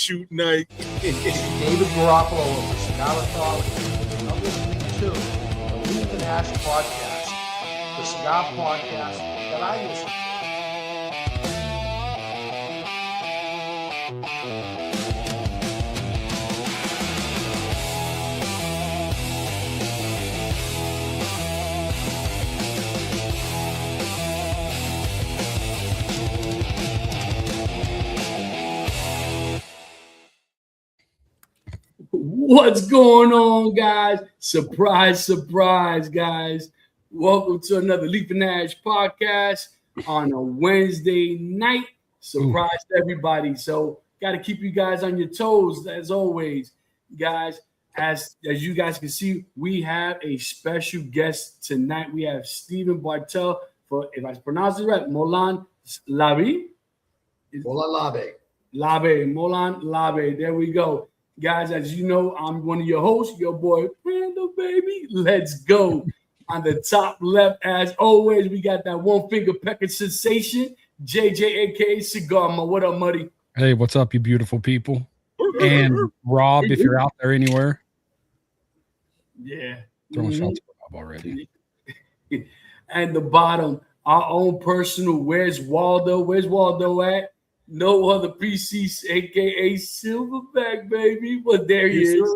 shoot night. David Garofalo of the Cigar Authority. You're listening to the Leaf and Ash podcast, the cigar podcast that I listen to. What's going on, guys? Surprise, surprise, guys. Welcome to another Leaf and Ash podcast on a Wednesday night. Surprise to everybody. So, got to keep you guys on your toes, as always. Guys, as you guys can see, we have a special guest tonight. We have Stephen Bartell for, if I pronounce it right, Molan Labe. Molan Labe. Molan Labe. There we go. Guys, as you know, I'm one of your hosts, your boy, Randall, baby. Let's go. On the top left, as always, we got that one finger pecking sensation, JJ, a.k.a. Cigar. What up, Muddy? Hey, what's up, you beautiful people? And Rob, if you're out there anywhere. Yeah. Throwing shots at Rob already. And the bottom, our own personal, where's Waldo? Where's Waldo at? No other PCs, aka Silverback, baby. But there he is.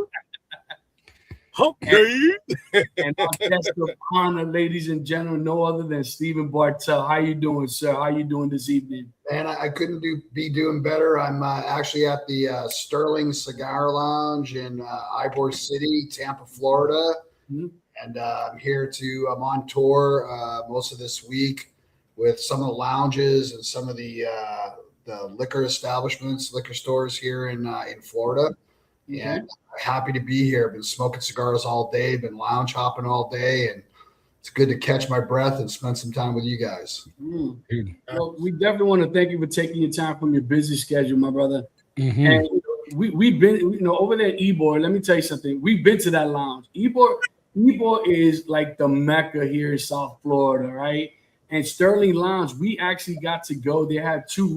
Okay. And our guest of honor, ladies and gentlemen, no other than Stephen Bartell. How you doing, sir? How you doing this evening? Man, I couldn't be doing better. I'm actually at the Sterling Cigar Lounge in Ybor City, Tampa, Florida. Mm-hmm. And I'm on tour most of this week with some of the lounges and some of the liquor establishments, liquor stores here in Florida. Mm-hmm. And happy to be here. Been smoking cigars all day, been lounge hopping all day, and it's good to catch my breath and spend some time with you guys. Well, we definitely want to thank you for taking your time from your busy schedule, my brother. Mm-hmm. And we've been, over there at Ybor. Let me tell you something. We've been to that lounge. Ybor is like the Mecca here in South Florida, right? And Sterling Lounge, we actually got to go. They have two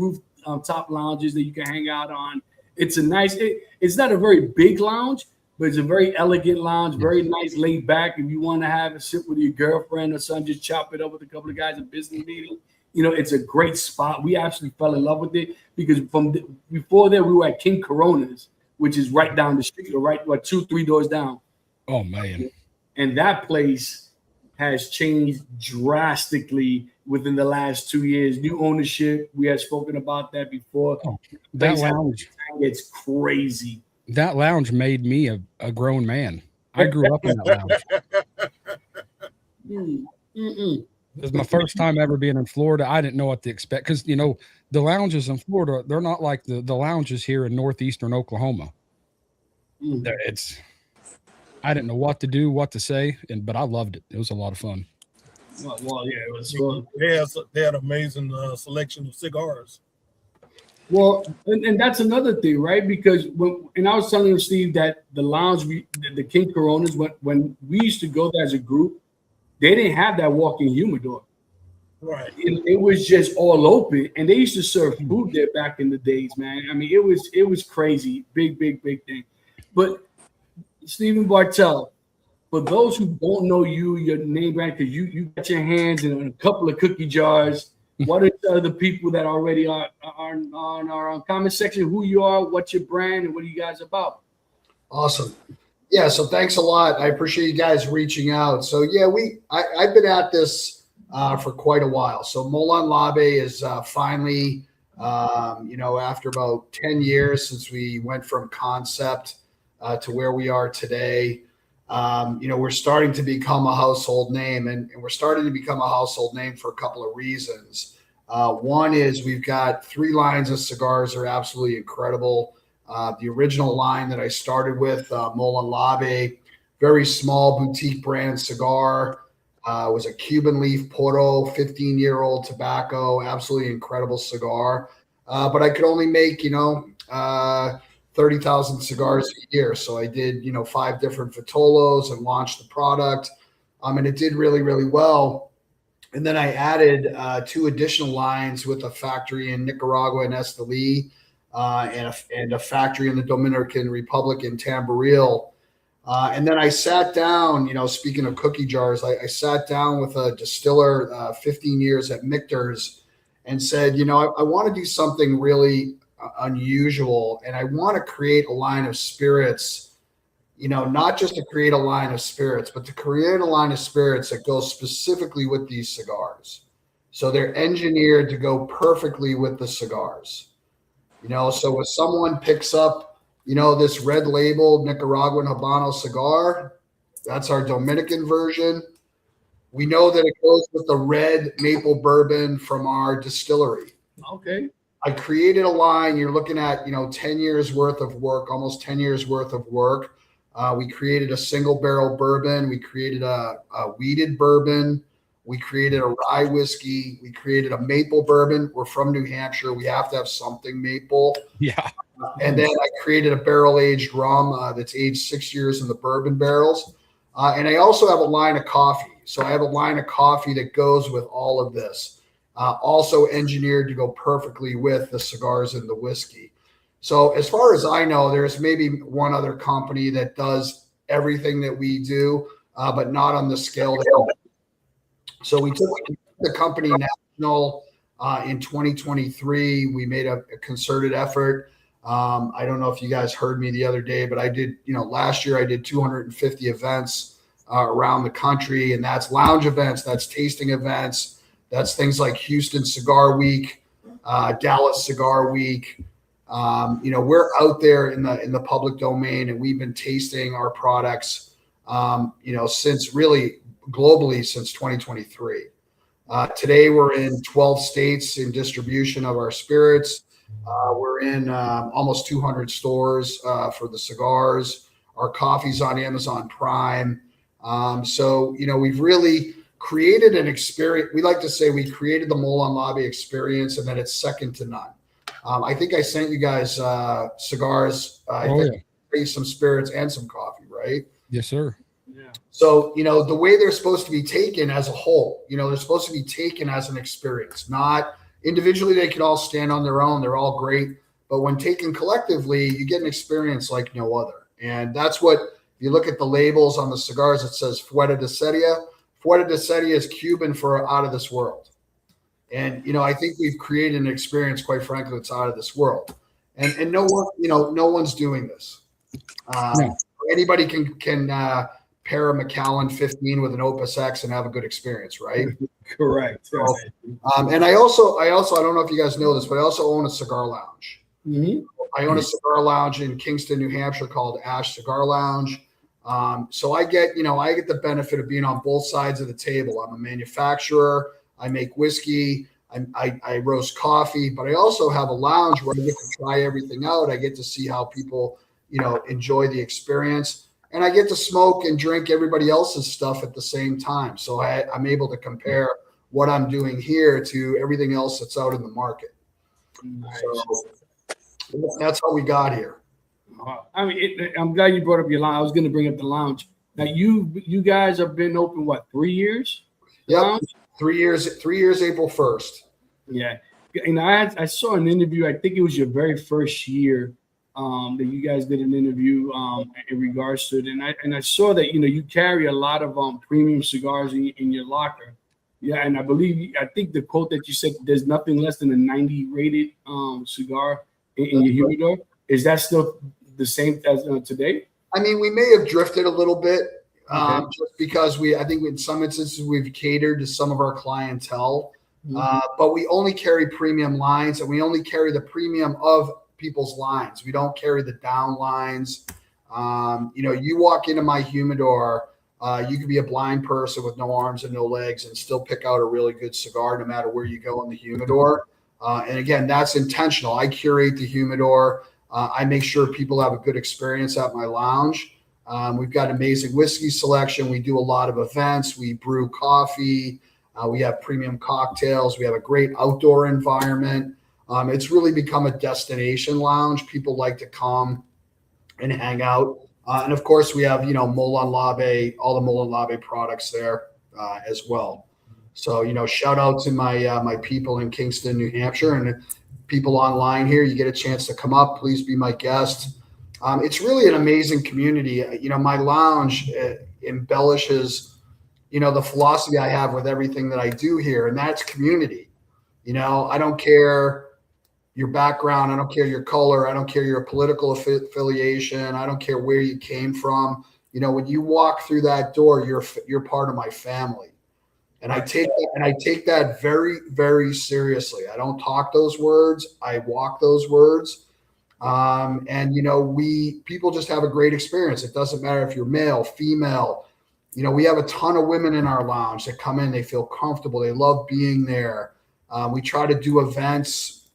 rooftop lounges that you can hang out on. It's a nice. It's not a very big lounge, but it's a very elegant lounge, very nice, laid back. If you want to have a sit with your girlfriend or son, just chop it up with a couple of guys at business meeting. It's a great spot. We actually fell in love with it because before that we were at King Corona's, which is right down the street, or right 2-3 doors down. Oh man! And that place has changed drastically within the last 2 years. New ownership. We had spoken about that before. Oh, that lounge, it's crazy. That lounge made me a grown man. I grew up in that lounge. It was my first time ever being in Florida. I didn't know what to expect because, the lounges in Florida, they're not like the lounges here in northeastern Oklahoma. I didn't know what to do, what to say, but I loved it. It was a lot of fun. Well, yeah, it was fun. They had an amazing selection of cigars. Well, and that's another thing, right? Because I was telling you, Steve, that the lounge, the King Coronas, when we used to go there as a group, they didn't have that walk-in humidor. Right. It was just all open, and they used to serve food there back in the days, man. I mean, it was crazy, big thing. But Stephen Bartell, for those who don't know you, your name brand, because you got your hands in a couple of cookie jars. What are the people that already are on our comment section? Who you are, what's your brand, and what are you guys about? Awesome. Yeah, so thanks a lot. I appreciate you guys reaching out. So yeah, I've been at this for quite a while. So Molan Labe is finally, after about 10 years since we went from concept to where we are today. We're starting to become a household name, and we're starting to become a household name for a couple of reasons. One is we've got 3 lines of cigars that are absolutely incredible. The original line that I started with, Molan Labe, very small boutique brand cigar, was a Cuban leaf Porto, 15-year-old tobacco, absolutely incredible cigar. But I could only make, 30,000 cigars a year. So I did, 5 different Vitolos and launched the product. And it did really, really well. And then I added 2 additional lines with a factory in Nicaragua and Esteli, and a factory in the Dominican Republic in Tamboril. And then I sat down, speaking of cookie jars, I sat down with a distiller, 15 years at Michter's, and said, I want to do something really unusual, and I want to create a line of spirits, not just to create a line of spirits, but to create a line of spirits that goes specifically with these cigars. So they're engineered to go perfectly with the cigars. So if someone picks up, this red labeled Nicaraguan Habano cigar, that's our Dominican version. We know that it goes with the red maple bourbon from our distillery. Okay. I created a line. You're looking at, 10 years worth of work, almost 10 years worth of work. We created a single barrel bourbon. We created a wheated bourbon. We created a rye whiskey. We created a maple bourbon. We're from New Hampshire. We have to have something maple. Yeah. And then I created a barrel-aged rum that's aged 6 years in the bourbon barrels. And I also have a line of coffee. So I have a line of coffee that goes with all of this, also engineered to go perfectly with the cigars and the whiskey. So as far as I know, there's maybe one other company that does everything that we do, but not on the scale that we do. So we took the company national in 2023. We made a concerted effort. I don't know if you guys heard me the other day, but I did, last year I did 250 events around the country, and that's lounge events, that's tasting events, that's things like Houston Cigar Week, Dallas Cigar Week. We're out there in the public domain, and we've been tasting our products, since really globally since 2023. Today we're in 12 states in distribution of our spirits. We're in almost 200 stores for the cigars. Our coffee's on Amazon Prime. So we've really created an experience. We like to say we created the Molon Lobby experience, and that it's second to none. I think I sent you guys cigars. Some spirits and some coffee, right? Yes, sir. Yeah. So, the way they're supposed to be taken as a whole, they're supposed to be taken as an experience, not individually. They can all stand on their own. They're all great. But when taken collectively, you get an experience like no other. And that's what, if you look at the labels on the cigars, it says Fuera de Serie. Fuera de Serie is Cuban for out of this world. And, I think we've created an experience, quite frankly, that's out of this world. And no one, no one's doing this. Anybody can pair a Macallan 15 with an Opus X and have a good experience, right? Correct. So, and I also, I don't know if you guys know this, but I also own a cigar lounge. Mm-hmm. I own a cigar lounge in Kingston, New Hampshire called Ash Cigar Lounge. So I get the benefit of being on both sides of the table. I'm a manufacturer. I make whiskey. I roast coffee, but I also have a lounge where I get to try everything out. I get to see how people, enjoy the experience. And I get to smoke and drink everybody else's stuff at the same time. So I'm able to compare what I'm doing here to everything else that's out in the market. Nice. So that's how we got here. I'm glad you brought up your lounge. I was going to bring up the lounge. Now you guys have been open, 3 years? Yep. 3 years, April 1st. Yeah. And I saw an interview. I think it was your very first year that you guys did an interview in regards to it. And I saw that, you carry a lot of premium cigars in your locker. Yeah. And I think the quote that you said, there's nothing less than a 90 rated cigar in your humidor. Is that still the same as today? I mean, we may have drifted a little bit just because I think in some instances we've catered to some of our clientele, but we only carry premium lines, and we only carry the premium of people's lines. We don't carry the down lines. You walk into my humidor, you could be a blind person with no arms and no legs and still pick out a really good cigar no matter where you go in the humidor. And again, that's intentional. I curate the humidor. I make sure people have a good experience at my lounge. We've got amazing whiskey selection. We do a lot of events. We brew coffee. We have premium cocktails. We have a great outdoor environment. It's really become a destination lounge. People like to come and hang out. And of course, we have, Molon Labe, all the Molon Labe products there as well. So, shout out to my people in Kingston, New Hampshire. And people online here, you get a chance to come up, please be my guest. It's really an amazing community. My lounge embellishes, the philosophy I have with everything that I do here, and that's community. I don't care your background. I don't care your color. I don't care your political affiliation. I don't care where you came from. When you walk through that door, you're part of my family. And I take that very, very seriously. I don't talk those words. I walk those words. People just have a great experience. It doesn't matter if you're male, female. We have a ton of women in our lounge that come in. They feel comfortable. They love being there. We try to do events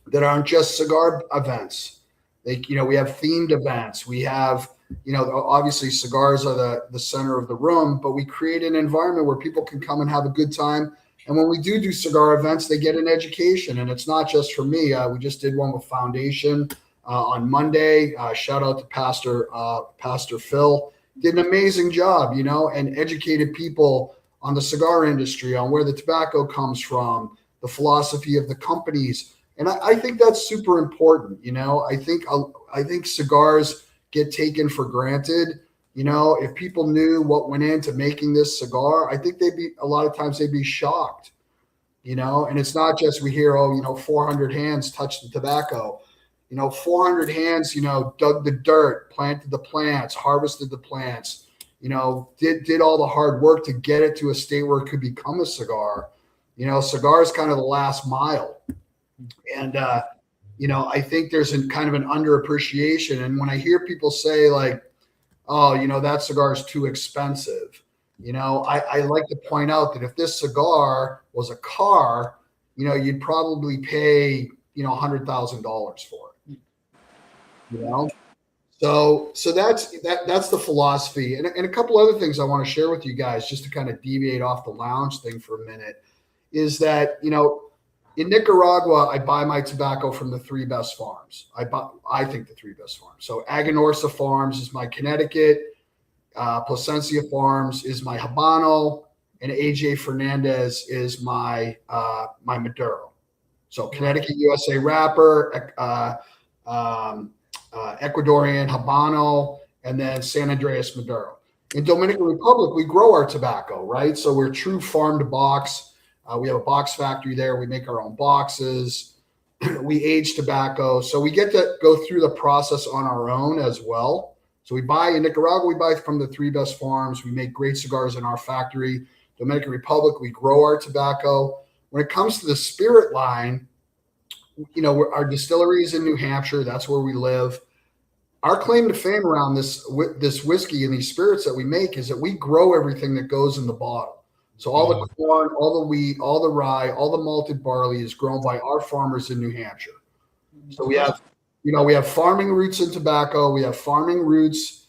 that aren't just cigar events. We have themed events. We have, obviously cigars are the center of the room, but we create an environment where people can come and have a good time. And when we do cigar events, they get an education, and it's not just for me. We just did one with Foundation on Monday. Shout out to Pastor Phil. Did an amazing job, and educated people on the cigar industry, on where the tobacco comes from, the philosophy of the companies. And I think that's super important. I think cigars get taken for granted. If people knew what went into making this cigar, I think a lot of times they'd be shocked, and it's not just we hear, 400 hands touched the tobacco, 400 hands, dug the dirt, planted the plants, harvested the plants, did all the hard work to get it to a state where it could become a cigar. Cigar is kind of the last mile. And, I think there's kind of an underappreciation. And when I hear people say like, oh, that cigar is too expensive, I like to point out that if this cigar was a car, you'd probably pay, $100,000 for it. So that's the philosophy. And a couple other things I want to share with you guys, just to kind of deviate off the lounge thing for a minute, is that, in Nicaragua, I buy my tobacco from the three best farms. I think the three best farms. So Aganorsa Farms is my Connecticut, Plasencia Farms is my Habano, and AJ Fernandez is my Maduro. So Connecticut USA wrapper, Ecuadorian Habano, and then San Andreas Maduro. In Dominican Republic, we grow our tobacco, right? So we're true farm to box. We have a box factory there. We make our own boxes. We age tobacco. So we get to go through the process on our own as well. So in Nicaragua, we buy from the three best farms. We make great cigars in our factory. Dominican Republic, we grow our tobacco. When it comes to the spirit line, our distillery is in New Hampshire. That's where we live. Our claim to fame around this whiskey and these spirits that we make is that we grow everything that goes in the bottle. So all the corn, all the wheat, all the rye, all the malted barley is grown by our farmers in New Hampshire. So we have farming roots in tobacco. We have farming roots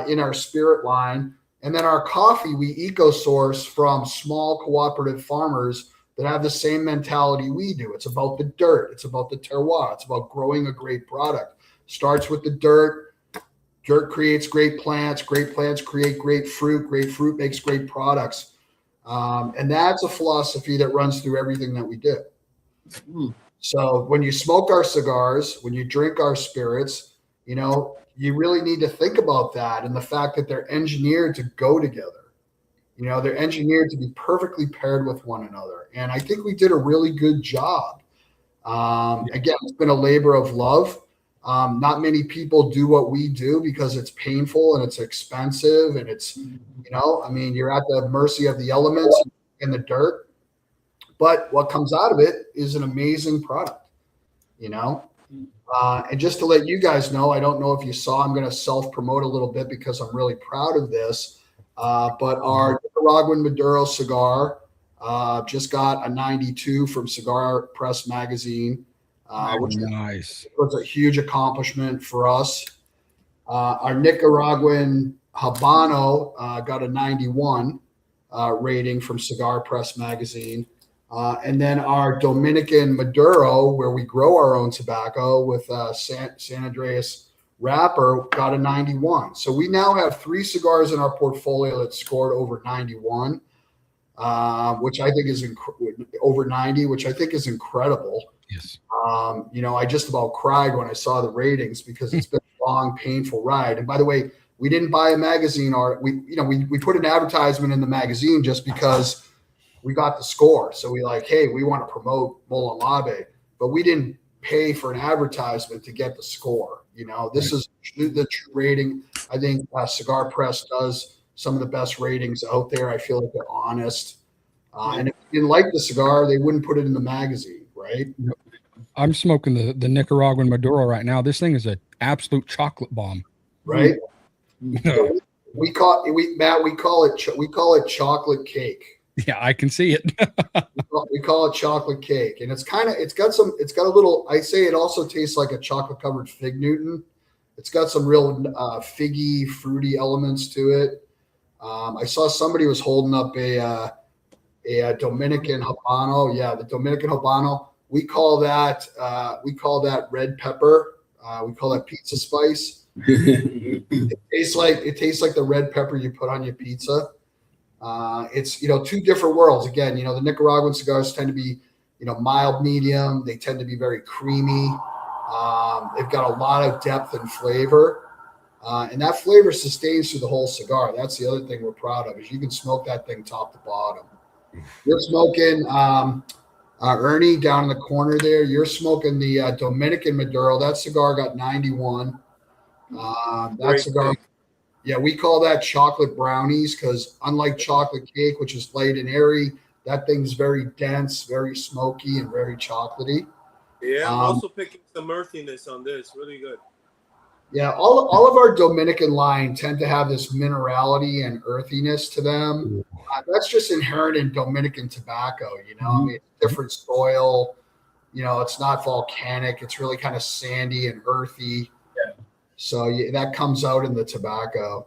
in our spirit line. And then our coffee, we eco-source from small cooperative farmers that have the same mentality we do. It's about the dirt. It's about the terroir. It's about growing a great product. Starts with the dirt. Dirt creates great plants. Great plants create great fruit. Great fruit makes great products. And that's a philosophy that runs through everything that we do. So when you smoke our cigars, when you drink our spirits, you really need to think about that and the fact that they're engineered to go together. They're engineered to be perfectly paired with one another. And I think we did a really good job. Again, it's been a labor of love. Not many people do what we do because it's painful and it's expensive and it's, you're at the mercy of the elements and the dirt. But what comes out of it is an amazing product, and just to let you guys know, I don't know if you saw, I'm going to self-promote a little bit because I'm really proud of this. But our Nicaraguan Maduro cigar just got a 92 from Cigar Press Magazine. Which nice. Was a huge accomplishment for us. Our Nicaraguan Habano got a 91 rating from Cigar Press Magazine. And then our Dominican Maduro, where we grow our own tobacco with San Andreas wrapper, got a 91. So we now have 3 cigars in our portfolio that scored over 91, which I think is over 90, which I think is incredible. Yes. I just about cried when I saw the ratings because it's been a long, painful ride. And by the way, we didn't buy a magazine, or we put an advertisement in the magazine just because we got the score. So we hey, we want to promote Mola Labe, but we didn't pay for an advertisement to get the score. This is the true rating. I think Cigar Press does some of the best ratings out there. I feel like they're honest. And if they didn't like the cigar, they wouldn't put it in the magazine, right? I'm smoking the Nicaraguan Maduro right now. This thing is an absolute chocolate bomb. Right. So we call it chocolate cake. Yeah, I can see it. We call it chocolate cake, and it's got a little. I say it also tastes like a chocolate covered fig Newton. It's got some real figgy, fruity elements to it. I saw somebody was holding up a Dominican Habano. Yeah, the Dominican Habano. We call that red pepper. We call that pizza spice. It tastes like the red pepper you put on your pizza. It's two different worlds. Again, the Nicaraguan cigars tend to be mild medium. They tend to be very creamy. They've got a lot of depth and flavor, and that flavor sustains through the whole cigar. That's the other thing we're proud of, is you can smoke that thing top to bottom. You're smoking Ernie down in the corner there. You're smoking the Dominican Maduro. That cigar got 91. That cigar. Yeah, we call that chocolate brownies because unlike chocolate cake, which is light and airy, that thing's very dense, very smoky, and very chocolatey. Yeah, I'm also picking some earthiness on this. Really good. Yeah, all of our Dominican line tend to have this minerality and earthiness to them. That's just inherent in Dominican tobacco. I mean, different soil. It's not volcanic. It's really kind of sandy and earthy. So that comes out in the tobacco.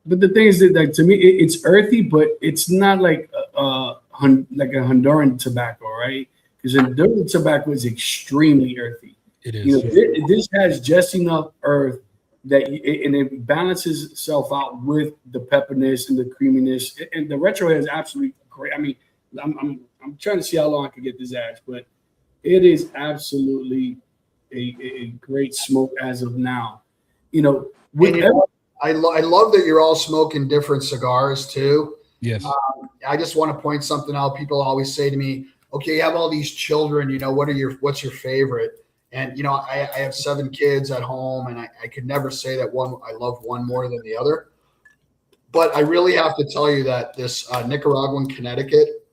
But the thing is that to me, it's earthy, but it's not like a Honduran tobacco, right? Because Honduran tobacco is extremely earthy. It is. This has just enough earth that it balances itself out with the pepperness and the creaminess. And the retro is absolutely great. I mean, I'm trying to see how long I can get this ash, but it is absolutely a great smoke as of now. I love that you're all smoking different cigars too. Yes. I just want to point something out. People always say to me, "Okay, you have all these children. What's your favorite?" And I have 7 kids at home, and I could never say that I love one more than the other. But I really have to tell you that this Nicaraguan Connecticut,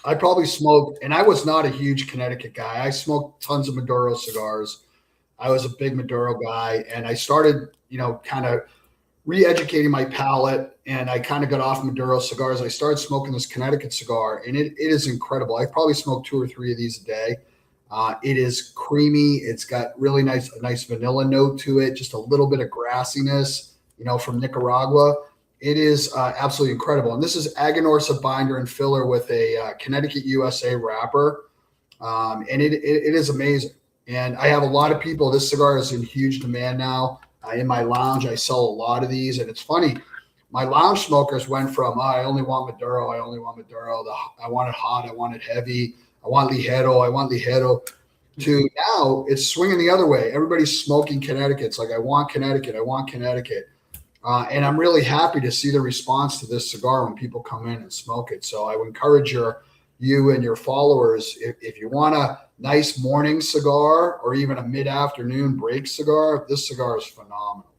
I probably smoked, and I was not a huge Connecticut guy. I smoked tons of Maduro cigars. I was a big Maduro guy, and I started, kind of re-educating my palate, and I kind of got off Maduro cigars. I started smoking this Connecticut cigar, and it is incredible. I probably smoke 2 or 3 of these a day. It is creamy. It's got really nice vanilla note to it, just a little bit of grassiness, from Nicaragua. It is absolutely incredible. And this is Aganorsa binder and filler with a Connecticut USA wrapper, and it is amazing. And I have a lot of people. This cigar is in huge demand now. In my lounge, I sell a lot of these, and it's funny. My lounge smokers went from I only want Maduro, I want it hot, I want it heavy, I want Ligero, to now it's swinging the other way. Everybody's smoking Connecticut. It's like I want Connecticut. And I'm really happy to see the response to this cigar when people come in and smoke it. So I would encourage you and your followers, if you want a nice morning cigar or even a mid-afternoon break cigar, this cigar is phenomenal.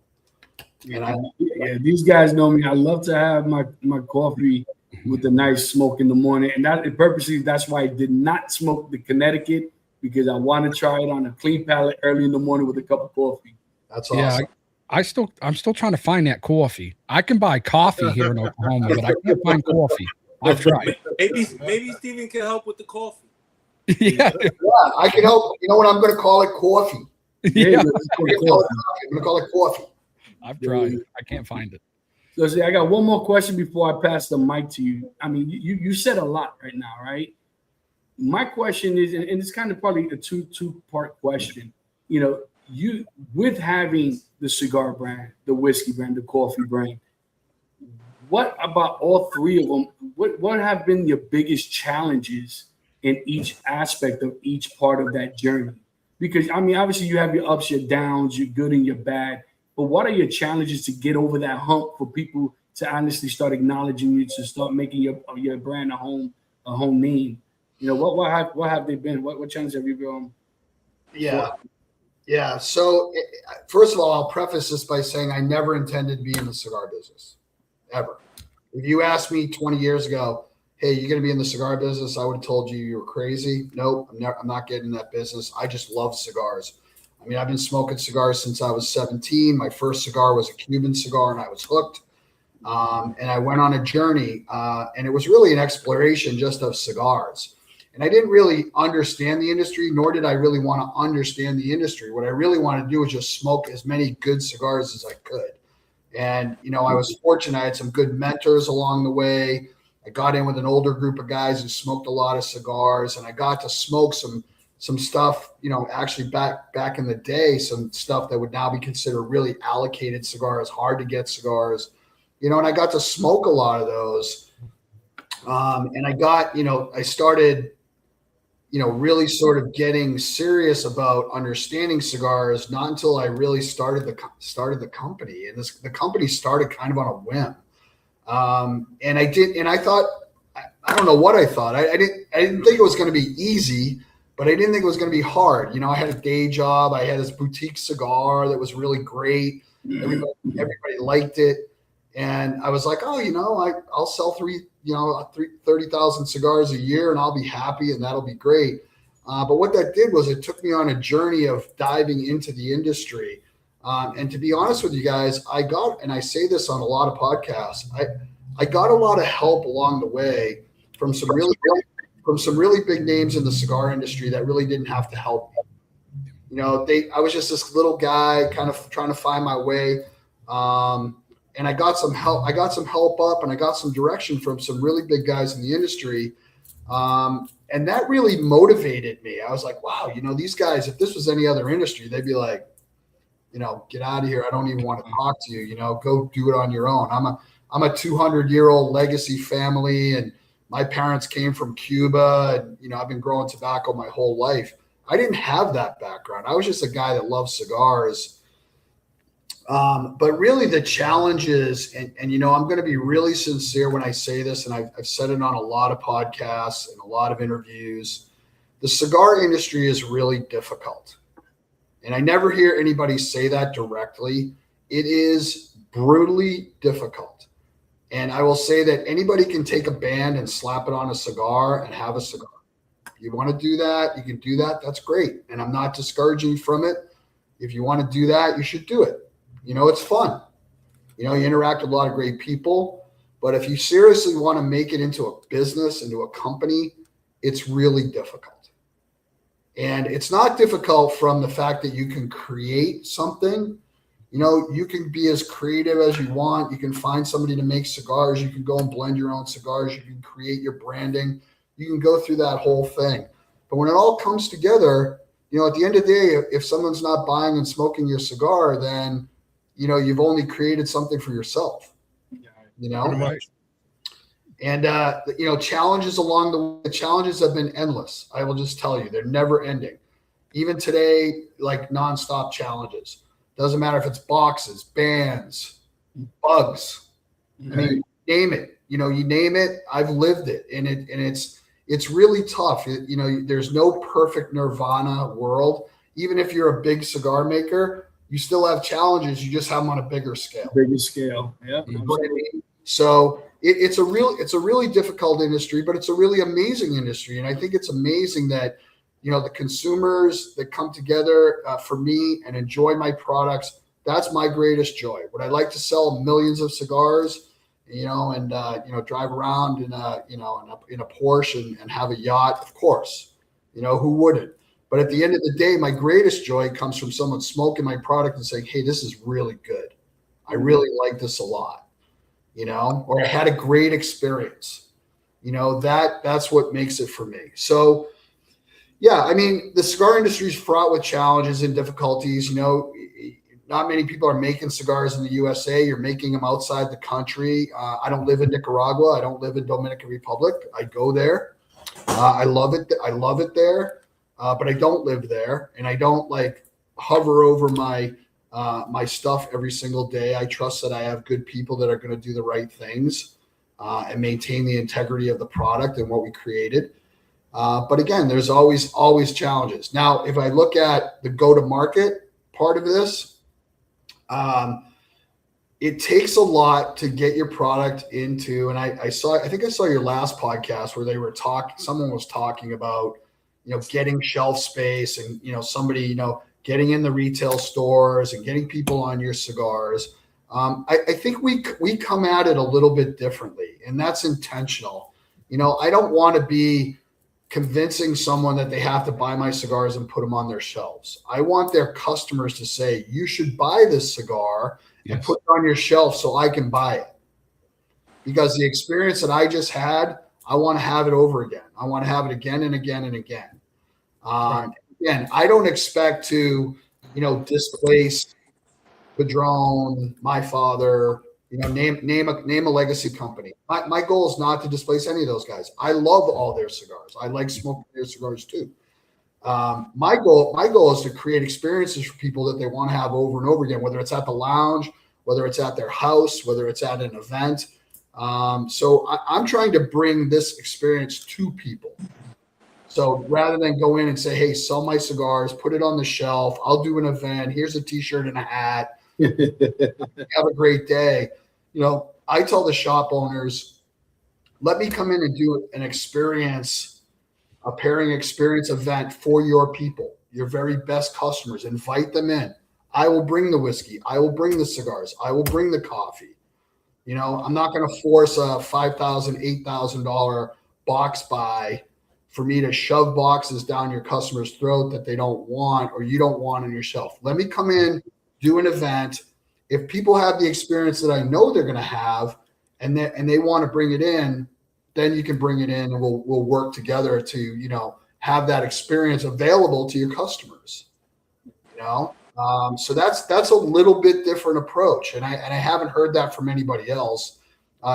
And these guys know me. I love to have my coffee with a nice smoke in the morning, and that's why I did not smoke the Connecticut, because I want to try it on a clean palate early in the morning with a cup of coffee. That's awesome. Yeah, I'm still trying to find that coffee. I can buy coffee here in Oklahoma, but I can't find coffee. I've tried. Maybe Steven can help with the coffee. Yeah, I can help. You know what? I'm going to call it coffee. yeah. I'm going to call it coffee. I've tried. I can't find it. So see, I got one more question before I pass the mic to you. I mean, you said a lot right now, right? My question is, and it's kind of probably a two-part question. You with having the cigar brand, the whiskey brand, the coffee brand, what about all 3 of them? What have been your biggest challenges in each aspect of each part of that journey. Because I mean, obviously you have your ups, your downs, your good and your bad. But what are your challenges to get over that hump for people to honestly start acknowledging you, to start making your brand a home name? You know, what have they been? What challenges have you been? Yeah. Yeah. So, first of all, I'll preface this by saying I never intended to be in the cigar business, ever. If you asked me 20 years ago, hey, you're going to be in the cigar business, I would have told you were crazy. Nope, I'm not getting in that business. I just love cigars. I mean, I've been smoking cigars since I was 17. My first cigar was a Cuban cigar, and I was hooked. And I went on a journey, and it was really an exploration just of cigars. And I didn't really understand the industry, nor did I really want to understand the industry. What I really wanted to do was just smoke as many good cigars as I could. And, you know, I was fortunate. I had some good mentors along the way. I got in with an older group of guys who smoked a lot of cigars, and I got to smoke some stuff, you know, actually back in the day, some stuff that would now be considered really allocated cigars, hard to get cigars, you know, and I got to smoke a lot of those. And I got, you know, I started, you know, really sort of getting serious about understanding cigars, not until I really started the company. And the company started kind of on a whim. And I thought, I don't know what I thought. I didn't think it was going to be easy, but I didn't think it was going to be hard. You know, I had a day job. I had this boutique cigar that was really great. Everybody liked it. And I was like, oh, you know, I'll sell 30,000 cigars a year and I'll be happy and that'll be great. But what that did was it took me on a journey of diving into the industry. And to be honest with you guys, and I say this on a lot of podcasts, I got a lot of help along the way from some really big names in the cigar industry that really didn't have to help me. You know, I was just this little guy kind of trying to find my way. And I got some help. I got some help up, and I got some direction from some really big guys in the industry. And that really motivated me. I was like, wow, you know, these guys, if this was any other industry, they'd be like, you know, get out of here. I don't even want to talk to you. You know, go do it on your own. I'm a 200-year-old legacy family, and my parents came from Cuba, and, you know, I've been growing tobacco my whole life. I didn't have that background. I was just a guy that loved cigars. But really the challenge is, and you know, I'm going to be really sincere when I say this, and I've said it on a lot of podcasts and a lot of interviews, the cigar industry is really difficult. And I never hear anybody say that directly. It is brutally difficult. And I will say that anybody can take a band and slap it on a cigar and have a cigar. If you want to do that, you can do that. That's great. And I'm not discouraging you from it. If you want to do that, you should do it. You know, it's fun. You know, you interact with a lot of great people. But if you seriously want to make it into a business, into a company, it's really difficult. And it's not difficult from the fact that you can create something. You know, you can be as creative as you want. You can find somebody to make cigars. You can go and blend your own cigars. You can create your branding. You can go through that whole thing. But when it all comes together, you know, at the end of the day, if someone's not buying and smoking your cigar, then, you know, you've only created something for yourself, you know? And, you know, challenges along the challenges have been endless. I will just tell you, they're never ending. Even today, like nonstop challenges. Doesn't matter if it's boxes, bands, bugs. I mean, name it. You know, you name it. I've lived it, and it's really tough. You know, there's no perfect nirvana world. Even if you're a big cigar maker, you still have challenges. You just have them on a bigger scale. Yeah. You know what I mean? So it's a really difficult industry, but it's a really amazing industry. And I think it's amazing that, you know, the consumers that come together for me and enjoy my products, that's my greatest joy. Would I like to sell millions of cigars, you know, and, you know, drive around in a Porsche and have a yacht? Of course, you know, who wouldn't? But at the end of the day, my greatest joy comes from someone smoking my product and saying, hey, this is really good. I really like this a lot, you know, or I had a great experience. You know, that's what makes it for me. So, yeah, I mean, the cigar industry is fraught with challenges and difficulties. You know, not many people are making cigars in the USA. You're making them outside the country. I don't live in Nicaragua. I don't live in Dominican Republic. I go there. I love it. I love it there, but I don't live there, and I don't like hover over my my stuff every single day. I trust that I have good people that are going to do the right things and maintain the integrity of the product and what we created. But again, there's always challenges. Now, if I look at the go-to-market part of this, it takes a lot to get your product into, and I think I saw your last podcast where they were someone was talking about, getting shelf space and, somebody, getting in the retail stores and getting people on your cigars. I think we come at it a little bit differently, and that's intentional. I don't want to be convincing someone that they have to buy my cigars and put them on their shelves. I want their customers to say, you should buy this cigar and put it on your shelf so I can buy it. Because the experience that I just had, I want to have it over again. I want to have it again and again and again. Again, I don't expect to, displace Padron, My Father, name a legacy company. My goal is not to displace any of those guys. I love all their cigars. I like smoking their cigars too. My goal is to create experiences for people that they want to have over and over again, whether it's at the lounge, whether it's at their house, whether it's at an event. So I'm trying to bring this experience to people. So rather than go in and say, hey, sell my cigars, put it on the shelf, I'll do an event, here's a t-shirt and a hat, have a great day. I tell the shop owners, let me come in and do an experience, a pairing experience event for your people, your very best customers. Invite them in. I will bring the whiskey. I will bring the cigars. I will bring the coffee. I'm not going to force a $5,000, $8,000 box buy for me to shove boxes down your customer's throat that they don't want or you don't want on your shelf. Let me come in, do an event. If people have the experience that I know they're going to have and they want to bring it in, then you can bring it in and we'll work together to, have that experience available to your customers, So that's a little bit different approach. And I haven't heard that from anybody else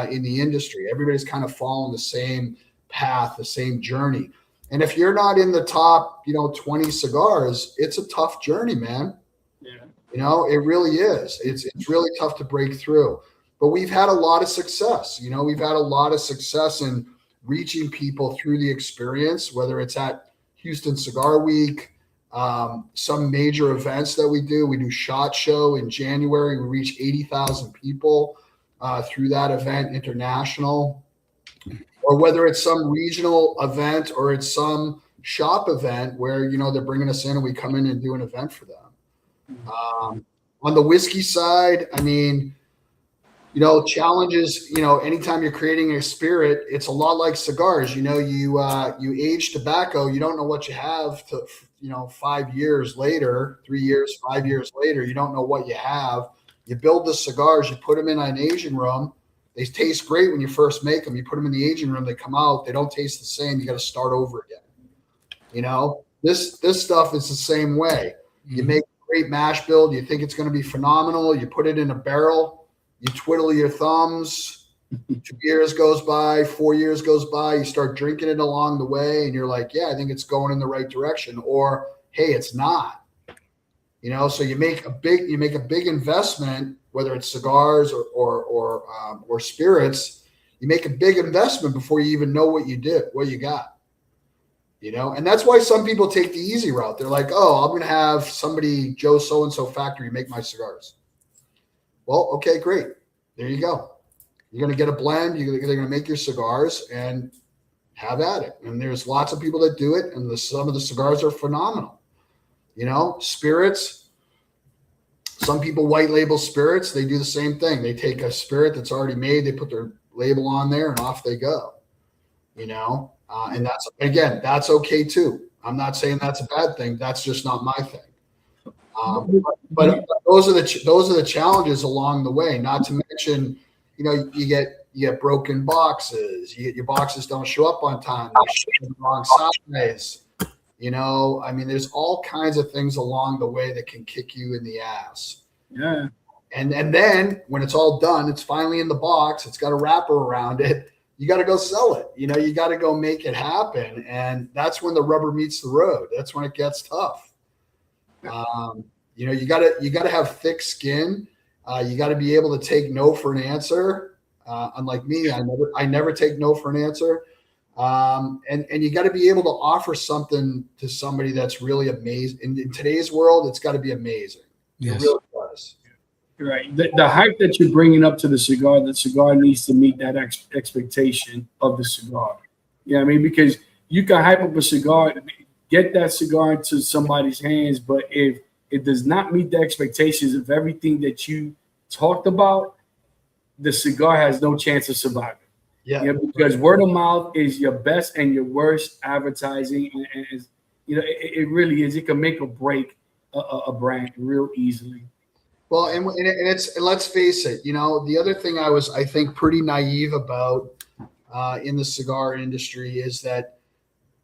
in the industry. Everybody's kind of following the same path, the same journey. And if you're not in the top, 20 cigars, it's a tough journey, man. Yeah. It really is. It's really tough to break through. But we've had a lot of success. We've had a lot of success in reaching people through the experience, whether it's at Houston Cigar Week, some major events that we do. We do SHOT Show in January. We reach 80,000 people through that event, international. Or whether it's some regional event or it's some shop event where, they're bringing us in and we come in and do an event for them. On the whiskey side, challenges, anytime you're creating a spirit, it's a lot like cigars. You age tobacco, you don't know what you have to, 5 years later, 3 years, 5 years later, you don't know what you have. You build the cigars, you put them in an aging room. They taste great when you first make them. You put them in the aging room, they come out, they don't taste the same. You got to start over again. This stuff is the same way. You make a great mash bill. You think it's going to be phenomenal. You put it in a barrel. You twiddle your thumbs. 2 years goes by, 4 years goes by. You start drinking it along the way, and you're like, yeah, I think it's going in the right direction. Or, hey, it's not. So you make a big investment, whether it's cigars or spirits. You make a big investment before you even know what you got. And that's why some people take the easy route. They're like, oh, I'm going to have somebody, Joe so-and-so factory, make my cigars. Well, okay, great. There you go. You're going to get a blend. They're going to make your cigars and have at it. And there's lots of people that do it. And some of the cigars are phenomenal. Spirits, some people white label spirits. They do the same thing. They take a spirit that's already made. They put their label on there and off they go, and that's okay too. I'm not saying that's a bad thing. That's just not my thing. But those are the challenges along the way, not to mention, you get broken boxes. Your boxes don't show up on time. They show up in the wrong size. There's all kinds of things along the way that can kick you in the ass. Yeah. And then when it's all done, it's finally in the box. It's got a wrapper around it. you got to go sell it. You know, you got to go make it happen. And that's when the rubber meets the road. That's when it gets tough. You know, you gotta have thick skin. You got to be able to take no for an answer. Unlike me, I never take no for an answer. And you got to be able to offer something to somebody that's really amazing. In today's world, it's got to be amazing. Yes. It really does. Right. The hype that you're bringing up to the cigar needs to meet that expectation of the cigar. Yeah, I mean, because you can hype up a cigar, get that cigar into somebody's hands, but if it does not meet the expectations of everything that you talked about, the cigar has no chance of surviving. Yeah. Because word of mouth is your best and your worst advertising, and you know, it really is. It can make or break a brand real easily. Well, and let's face it, you know, the other thing I think pretty naive about in the cigar industry is that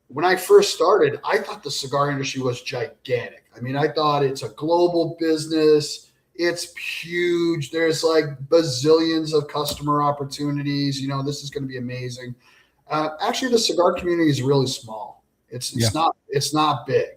when I first started, I thought the cigar industry was gigantic. I mean, I thought it's a global business. It's huge. There's like bazillions of customer opportunities. You know, this is going to be amazing. Actually, the cigar community is really small. It's not big.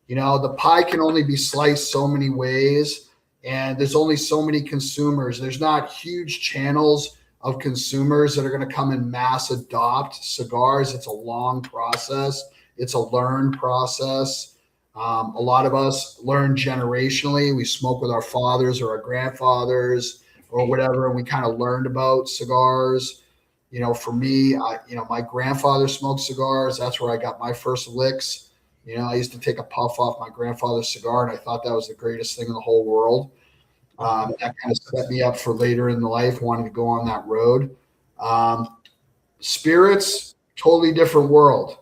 You know, the pie can only be sliced so many ways, and there's only so many consumers. There's not huge channels of consumers that are going to come and mass adopt cigars. It's a long process. It's a learned process. A lot of us learn generationally. We smoke with our fathers or our grandfathers or whatever, and we kind of learned about cigars. You know, for me, my grandfather smoked cigars. That's where I got my first licks. You know, I used to take a puff off my grandfather's cigar, and I thought that was the greatest thing in the whole world. That kind of set me up for later in life, wanting to go on that road. Spirits, totally different world.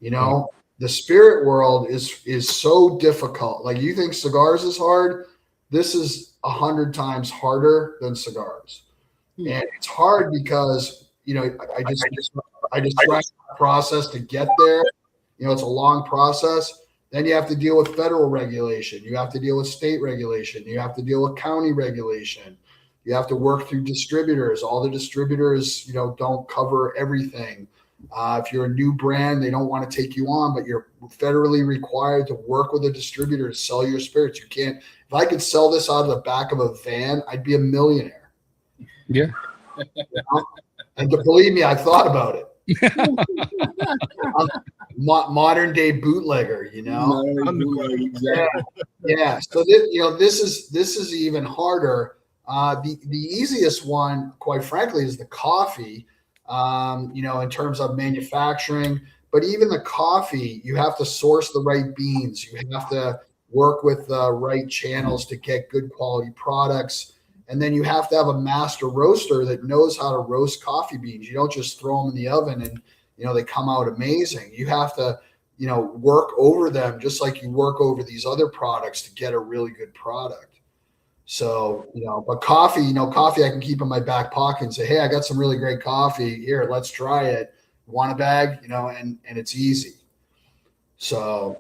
You know, the spirit world is so difficult. Like, you think cigars is hard? This is 100 times harder than cigars. And it's hard because, you know, I just try the process to get there. You know, it's a long process. Then you have to deal with federal regulation. You have to deal with state regulation. You have to deal with county regulation. You have to work through distributors. All the distributors, you know, don't cover everything. If you're a new brand, they don't want to take you on, but you're federally required to work with a distributor to sell your spirits. You can't. If I could sell this out of the back of a van, I'd be a millionaire. Yeah. And believe me, I thought about it. Modern day bootlegger, you know. Yeah. So this is even harder. The easiest one, quite frankly, is the coffee. You know, in terms of manufacturing, but even the coffee, you have to source the right beans. You have to work with the right channels to get good quality products. And then you have to have a master roaster that knows how to roast coffee beans. You don't just throw them in the oven and, you know, they come out amazing. You have to, you know, work over them just like you work over these other products to get a really good product. So, you know, but coffee I can keep in my back pocket and say, hey, I got some really great coffee here. Let's try it. Want a bag? You know, and it's easy. So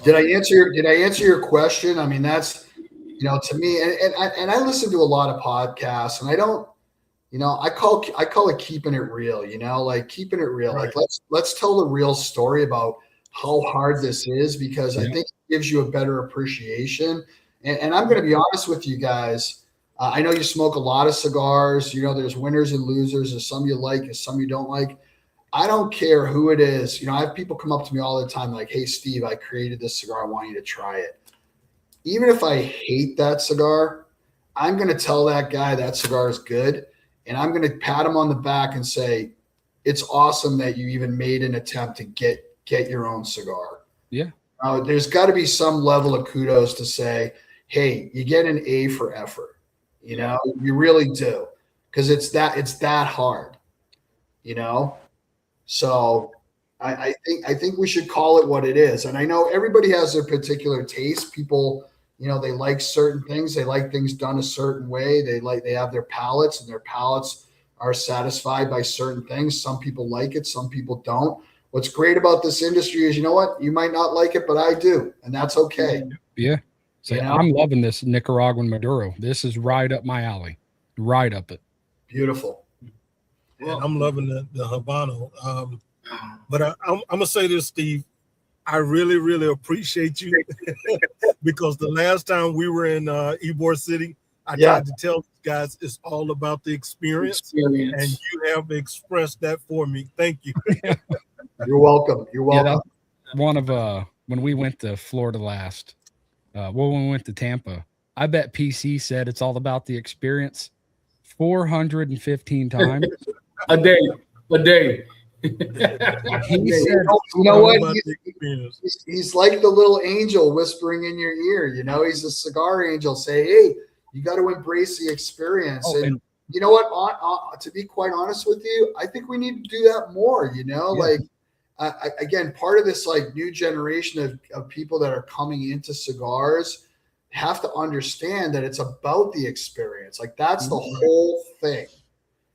did I answer your question? I mean, that's, you know, to me, and I listen to a lot of podcasts, and I don't, you know, I call it keeping it real, you know, like keeping it real. Right. Like let's tell the real story about how hard this is, because I think it gives you a better appreciation. And I'm going to be honest with you guys. I know you smoke a lot of cigars. You know, there's winners and losers. There's some you like and some you don't like. I don't care who it is. You know, I have people come up to me all the time like, hey, Steve, I created this cigar. I want you to try it. Even if I hate that cigar, I'm going to tell that guy that cigar is good. And I'm going to pat him on the back and say, it's awesome that you even made an attempt to get your own cigar. Yeah. There's got to be some level of kudos to say, hey, you get an A for effort. You know, you really do. Because it's that hard, you know? So I think we should call it what it is. And I know everybody has their particular taste. People, you know, they like certain things. They like things done a certain way. They have their palates, and their palates are satisfied by certain things. Some people like it. Some people don't. What's great about this industry is, you know what? You might not like it, but I do. And that's okay. Yeah. So you know? I'm loving this Nicaraguan Maduro. This is right up my alley. Right up it. Beautiful. and I'm loving the Habano. But I'm gonna say this, Steve. I really, really appreciate you because the last time we were in Ybor City, I tried to tell you guys it's all about the experience, and you have expressed that for me. Thank you. You're welcome. You're welcome. Yeah, one of when we went to Florida last, when we went to Tampa, I bet PC said it's all about the experience 415 times a day. He said, you know what? He's like the little angel whispering in your ear. You know, he's a cigar angel. Say, hey, you got to embrace the experience. And you know what? To be quite honest with you, I think we need to do that more. You know, again, part of this like new generation of people that are coming into cigars have to understand that it's about the experience. Like that's the whole thing.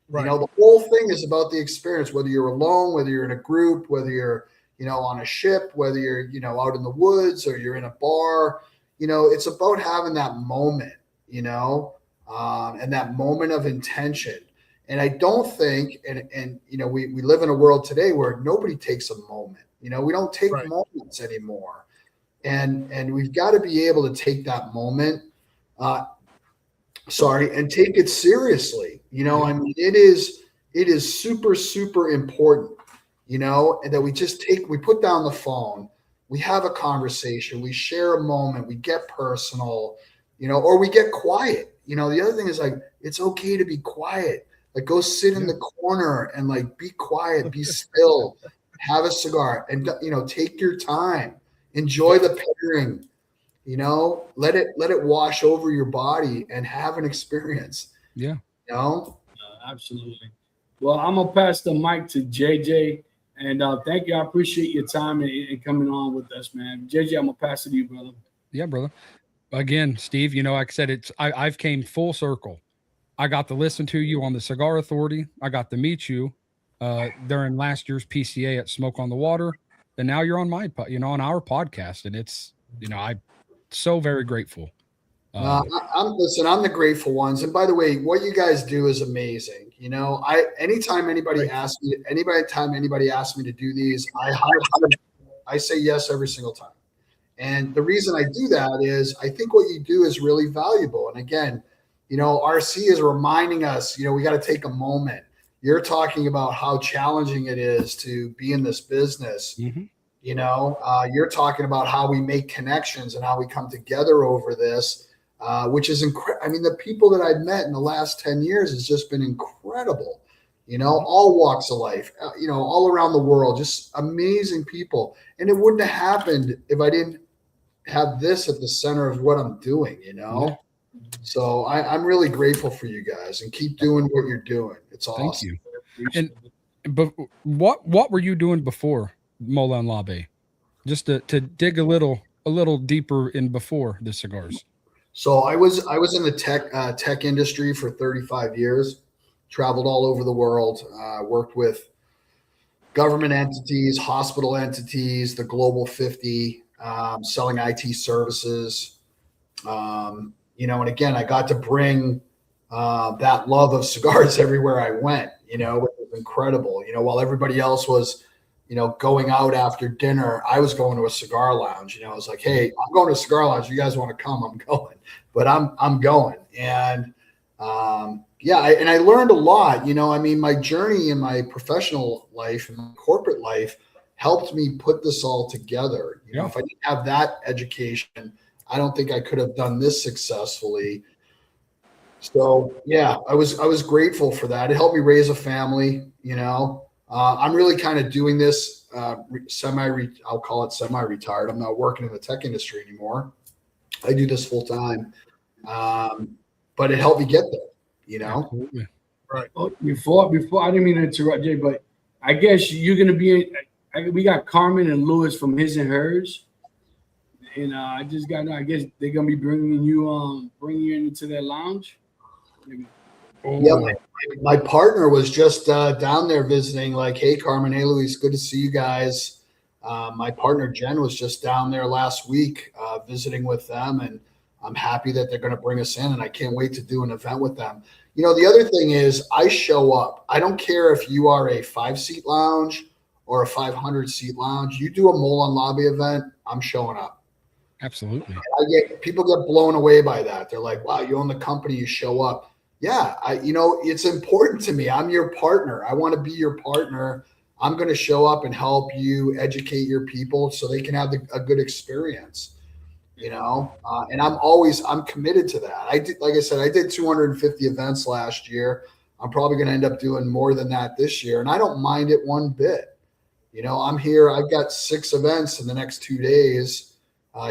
Right. You know, the whole thing is about the experience, whether you're alone, whether you're in a group, whether you're, you know, on a ship, whether you're, you know, out in the woods or you're in a bar, you know, it's about having that moment, you know, and that moment of intention. And I don't think, and you know, we live in a world today where nobody takes a moment, you know, we don't take moments anymore. And we've got to be able to take that moment, and take it seriously. You know, I mean, it is super, super important, you know, and that we put down the phone, we have a conversation, we share a moment, we get personal, you know, or we get quiet. You know, the other thing is like, it's okay to be quiet. Like go sit in the corner and like, be quiet, be still, have a cigar and, you know, take your time, enjoy the pairing. You know, let it wash over your body and have an experience. Yeah. You know? Absolutely. Well, I'm going to pass the mic to JJ. And thank you. I appreciate your time and coming on with us, man. JJ, I'm going to pass it to you, brother. Yeah, brother. Again, Steve, you know, like I said, I've came full circle. I got to listen to you on the Cigar Authority. I got to meet you during last year's PCA at Smoke on the Water. And now you're on on our podcast. And it's, you know, I'm so very grateful. I'm the grateful ones. And by the way, what you guys do is amazing. You know, anytime anybody asks me to do these, I say yes every single time. And the reason I do that is I think what you do is really valuable. And again, you know, RC is reminding us, you know, we got to take a moment. You're talking about how challenging it is to be in this business. Mm-hmm. You know, you're talking about how we make connections and how we come together over this, which is incredible. I mean, the people that I've met in the last 10 years has just been incredible, you know, all walks of life, you know, all around the world, just amazing people. And it wouldn't have happened if I didn't have this at the center of what I'm doing, you know? Yeah. So I'm really grateful for you guys and keep doing what you're doing. It's awesome. Thank you. But what were you doing before Mola and Labe? Just to dig a little deeper in before the cigars. So I was in the tech industry for 35 years, traveled all over the world, worked with government entities, hospital entities, the Global 50, selling IT services. You know, and again, I got to bring that love of cigars everywhere I went, you know, which was incredible. You know, while everybody else was, you know, going out after dinner, I was going to a cigar lounge. You know, I was like, hey, I'm going to a cigar lounge. You guys want to come? I'm going. But I'm going. And and I learned a lot. You know, I mean, my journey in my professional life and my corporate life helped me put this all together. You know, if I didn't have that education, I don't think I could have done this successfully. So yeah, I was grateful for that. It helped me raise a family. You know, I'm really kind of doing this I'll call it semi-retired. I'm not working in the tech industry anymore. I do this full time, but it helped me get there. You know, absolutely. Right. Oh, before I didn't mean to interrupt, Jay, but I guess you're gonna be. We got Carmen and Lewis from His and Hers. And I just got. I guess they're gonna be bringing you into their lounge. Oh. Yeah, my partner was just down there visiting. Like, hey, Carmen, hey, Luis, good to see you guys. My partner Jen was just down there last week visiting with them, and I'm happy that they're going to bring us in, and I can't wait to do an event with them. You know, the other thing is I show up. I don't care if you are a 5-seat lounge or a 500-seat lounge. You do a Molon Lobby event, I'm showing up. Absolutely. People get blown away by that. They're like, wow, you own the company, you show up. Yeah, it's important to me. I'm your partner. I want to be your partner. I'm going to show up and help you educate your people so they can have a good experience. And I'm committed to that. Like I said, I did 250 events last year. I'm probably going to end up doing more than that this year. And I don't mind it one bit. I'm here. I've got 6 events in the next 2 days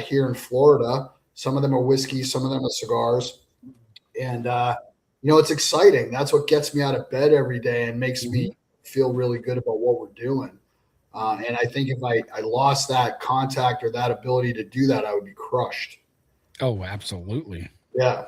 here in Florida. Some of them are whiskey, some of them are cigars. And, it's exciting. That's what gets me out of bed every day and makes me feel really good about what we're doing. And I think if I lost that contact or that ability to do that, I would be crushed. Oh, absolutely. Yeah.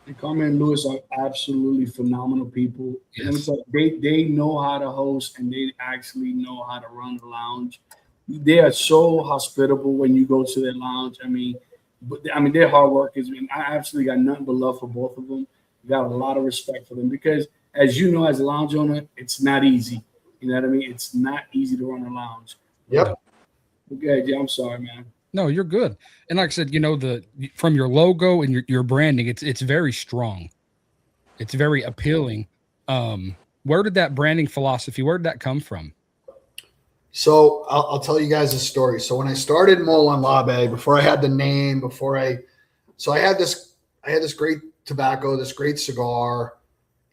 And Carmen and Lewis are absolutely phenomenal people. Yes. They know how to host, and they actually know how to run the lounge. They are so hospitable when you go to their lounge. Their hard work is. I absolutely got nothing but love for both of them. Got a lot of respect for them because, as you know, as a lounge owner, it's not easy. You know what I mean? It's not easy to run a lounge. Yep. Okay, yeah, I'm sorry, man. No, you're good. And like I said, from your logo and your branding, it's very strong. It's very appealing. Where did that branding philosophy, where did that come from? So I'll tell you guys a story. So when I started Molon Labe, before I had the name, I had this great tobacco, this great cigar,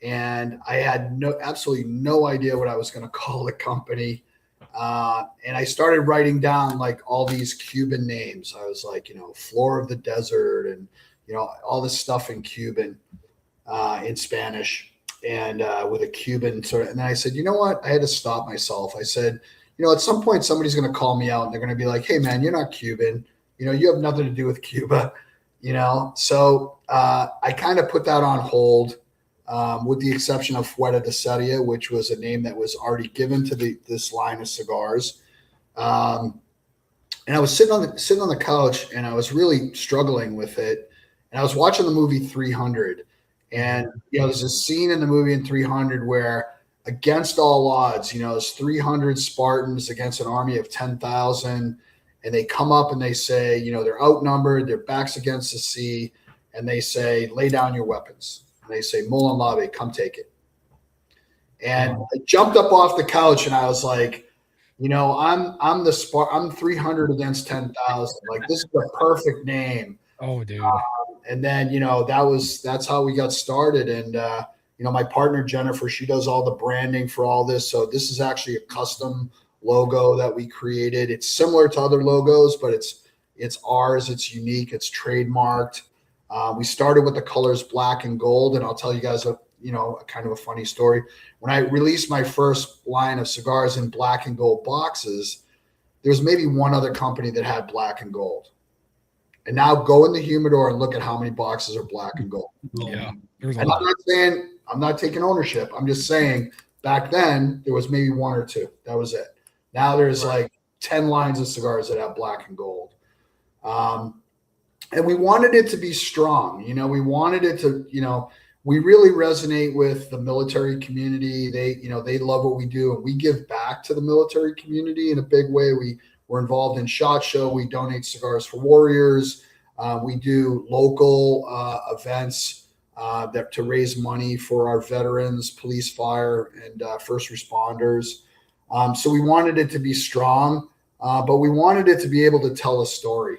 and I had absolutely no idea what I was going to call the company. And I started writing down like all these Cuban names. I was like, Floor of the Desert and, all this stuff in Cuban, in Spanish and with a Cuban sort of. And then I said, you know what? I had to stop myself. I said, at some point somebody's going to call me out and they're going to be like, hey man, you're not Cuban. You have nothing to do with Cuba, So I kind of put that on hold. With the exception of Fuera de Serie, which was a name that was already given to this line of cigars. And I was sitting on the couch and I was really struggling with it. And I was watching the movie 300. And, there's a scene in the movie in 300 where against all odds, it's 300 Spartans against an army of 10,000. And they come up and they say, they're outnumbered, their backs against the sea. And they say, lay down your weapons. And they say, Molon Labe, come take it. And I jumped up off the couch and I was like, I'm 300 against 10,000. Like, this is the perfect name. Oh, dude. And then, that's how we got started. And, my partner, Jennifer, she does all the branding for all this. So this is actually a custom logo that we created. It's similar to other logos, but it's ours. It's unique. It's trademarked. We started with the colors black and gold, and I'll tell you guys a kind of a funny story. When I released my first line of cigars in black and gold boxes, there's maybe one other company that had black and gold. And now go in the humidor and look at how many boxes are black and gold. Yeah. And I'm not saying, I'm not taking ownership. I'm just saying back then there was maybe 1 or 2. That was it. Now there's like 10 lines of cigars that have black and gold. And we wanted it to be strong. We wanted it to, we really resonate with the military community. They love what we do, and we give back to the military community in a big way. We're involved in SHOT Show. We donate cigars for warriors. We do local events to raise money for our veterans, police, fire, and first responders. So we wanted it to be strong, but we wanted it to be able to tell a story,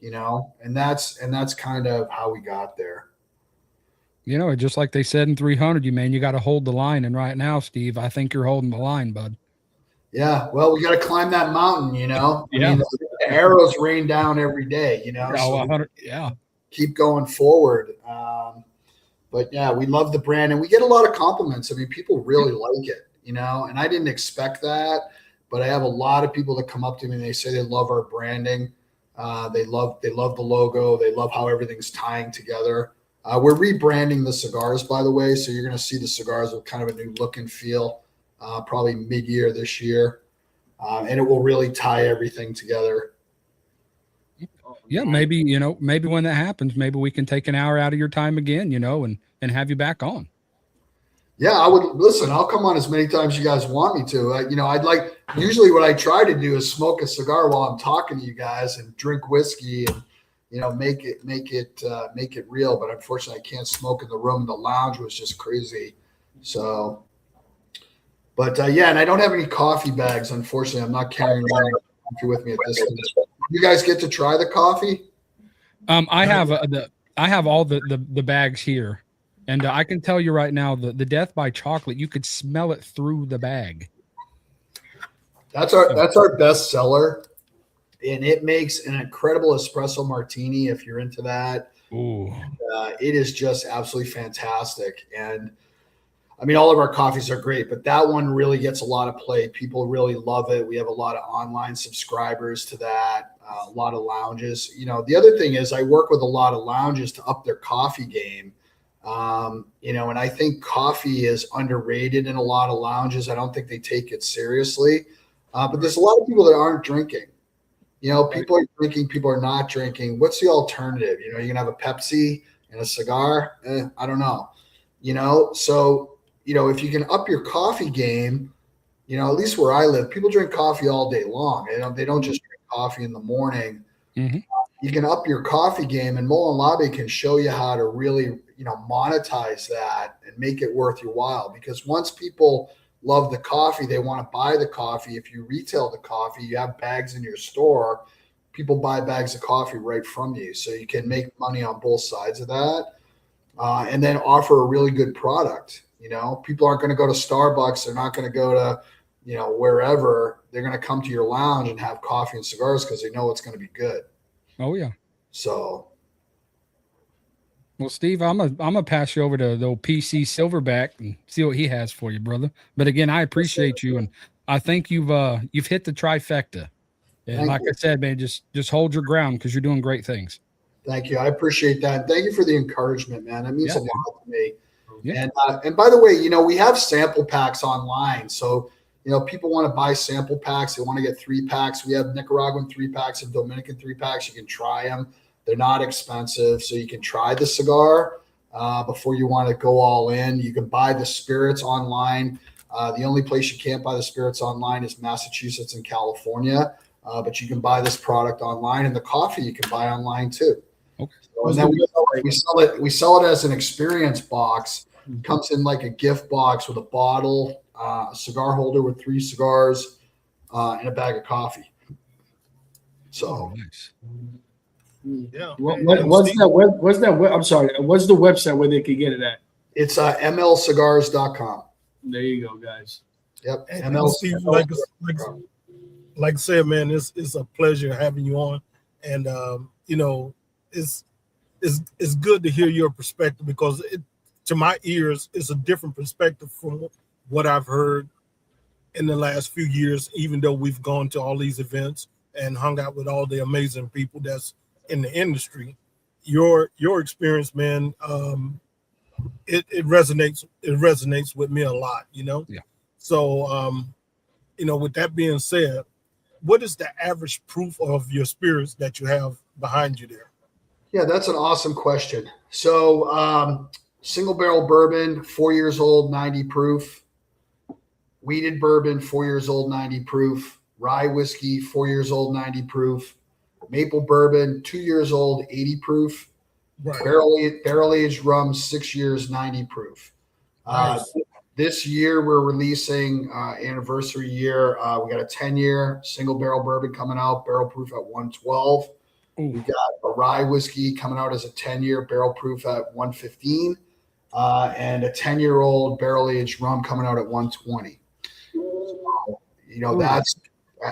and that's kind of how we got there. Just like they said in 300, you got to hold the line. And right now, Steve, I think you're holding the line, bud. Yeah. Well, we got to climb that mountain, Yeah. The arrows rain down every day, So 100, yeah. Keep going forward. But yeah, we love the brand and we get a lot of compliments. People really like it, and I didn't expect that, but I have a lot of people that come up to me and they say they love our branding. They love the logo. They love how everything's tying together. We're rebranding the cigars, by the way. So you're going to see the cigars with kind of a new look and feel, probably mid-year this year. And it will really tie everything together. Yeah, maybe, maybe when that happens, maybe we can take an hour out of your time again, and have you back on. Yeah, I would listen. I'll come on as many times you guys want me to. I'd like, usually what I try to do is smoke a cigar while I'm talking to you guys and drink whiskey and, make it real. But unfortunately, I can't smoke in the room. The lounge was just crazy. So, but yeah, and I don't have any coffee bags. Unfortunately, I'm not carrying any coffee with me at this point. You guys get to try the coffee? I have I have all the bags here, and I can tell you right now, the Death by Chocolate, you could smell it through the bag. That's our best seller, and it makes an incredible espresso martini if you're into that. Ooh. It is just absolutely fantastic. And I mean, all of our coffees are great, but that one really gets a lot of play. People really love it. We have a lot of online subscribers to that, a lot of lounges. The other thing is I work with a lot of lounges to up their coffee game. And I think coffee is underrated in a lot of lounges. I don't think they take it seriously. But there's a lot of people that aren't drinking. People are drinking, people are not drinking. What's the alternative? You can have a Pepsi and a cigar. I don't know. So, if you can up your coffee game, at least where I live, people drink coffee all day long. They don't just drink coffee in the morning. Mm-hmm. You can up your coffee game, and Mullen Labe can show you how to really, monetize that and make it worth your while. Because once people love the coffee, they want to buy the coffee. If you retail the coffee, you have bags in your store, people buy bags of coffee right from you. So you can make money on both sides of that, and then offer a really good product. People aren't going to go to Starbucks. They're not going to go to, wherever. They're going to come to your lounge and have coffee and cigars because they know it's going to be good. Oh yeah. So. Well, Steve, I'm gonna pass you over to the old PC Silverback and see what he has for you, brother. But again, I appreciate you, and I think you've hit the trifecta. And like I said, man, just hold your ground because you're doing great things. Thank you. I appreciate that. Thank you for the encouragement, man. That means a lot to me. Yeah. And by the way, we have sample packs online. So, people want to buy sample packs. They want to get 3-packs. We have Nicaraguan 3-packs and Dominican 3-packs. You can try them. They're not expensive. So you can try the cigar before you want to go all in. You can buy the spirits online. The only place you can't buy the spirits online is Massachusetts and California. But you can buy this product online, and the coffee you can buy online too. Okay. So, and then we sell it as an experience box. It comes in like a gift box with a bottle, a cigar holder with 3 cigars, and a bag of coffee. So, nice. Yeah. What's that? I'm sorry. What's the website where they can get it at? it's mlcigars.com. There you go, guys. Yep. And Steve, like I said, man, it's a pleasure having you on, and it's good to hear your perspective because to my ears, it's a different perspective from what I've heard in the last few years. Even though we've gone to all these events and hung out with all the amazing people that's in the industry, your experience, man, it resonates with me a lot. Yeah. So with that being said, what is the average proof of your spirits that you have behind you there? Yeah, that's an awesome question. So single barrel bourbon, 4 years old, 90 proof. Wheated bourbon, 4 years old, 90 proof. Rye whiskey, 4 years old, 90 proof. Maple bourbon, 2 years old, 80 proof. Right. Barrel aged rum, 6 years, 90 proof. Nice. This year we're releasing anniversary year. We got a 10-year single barrel bourbon coming out, barrel proof at 112. We got a rye whiskey coming out as a 10-year barrel proof at 115, and a 10-year-old barrel aged rum coming out at 120. So, that's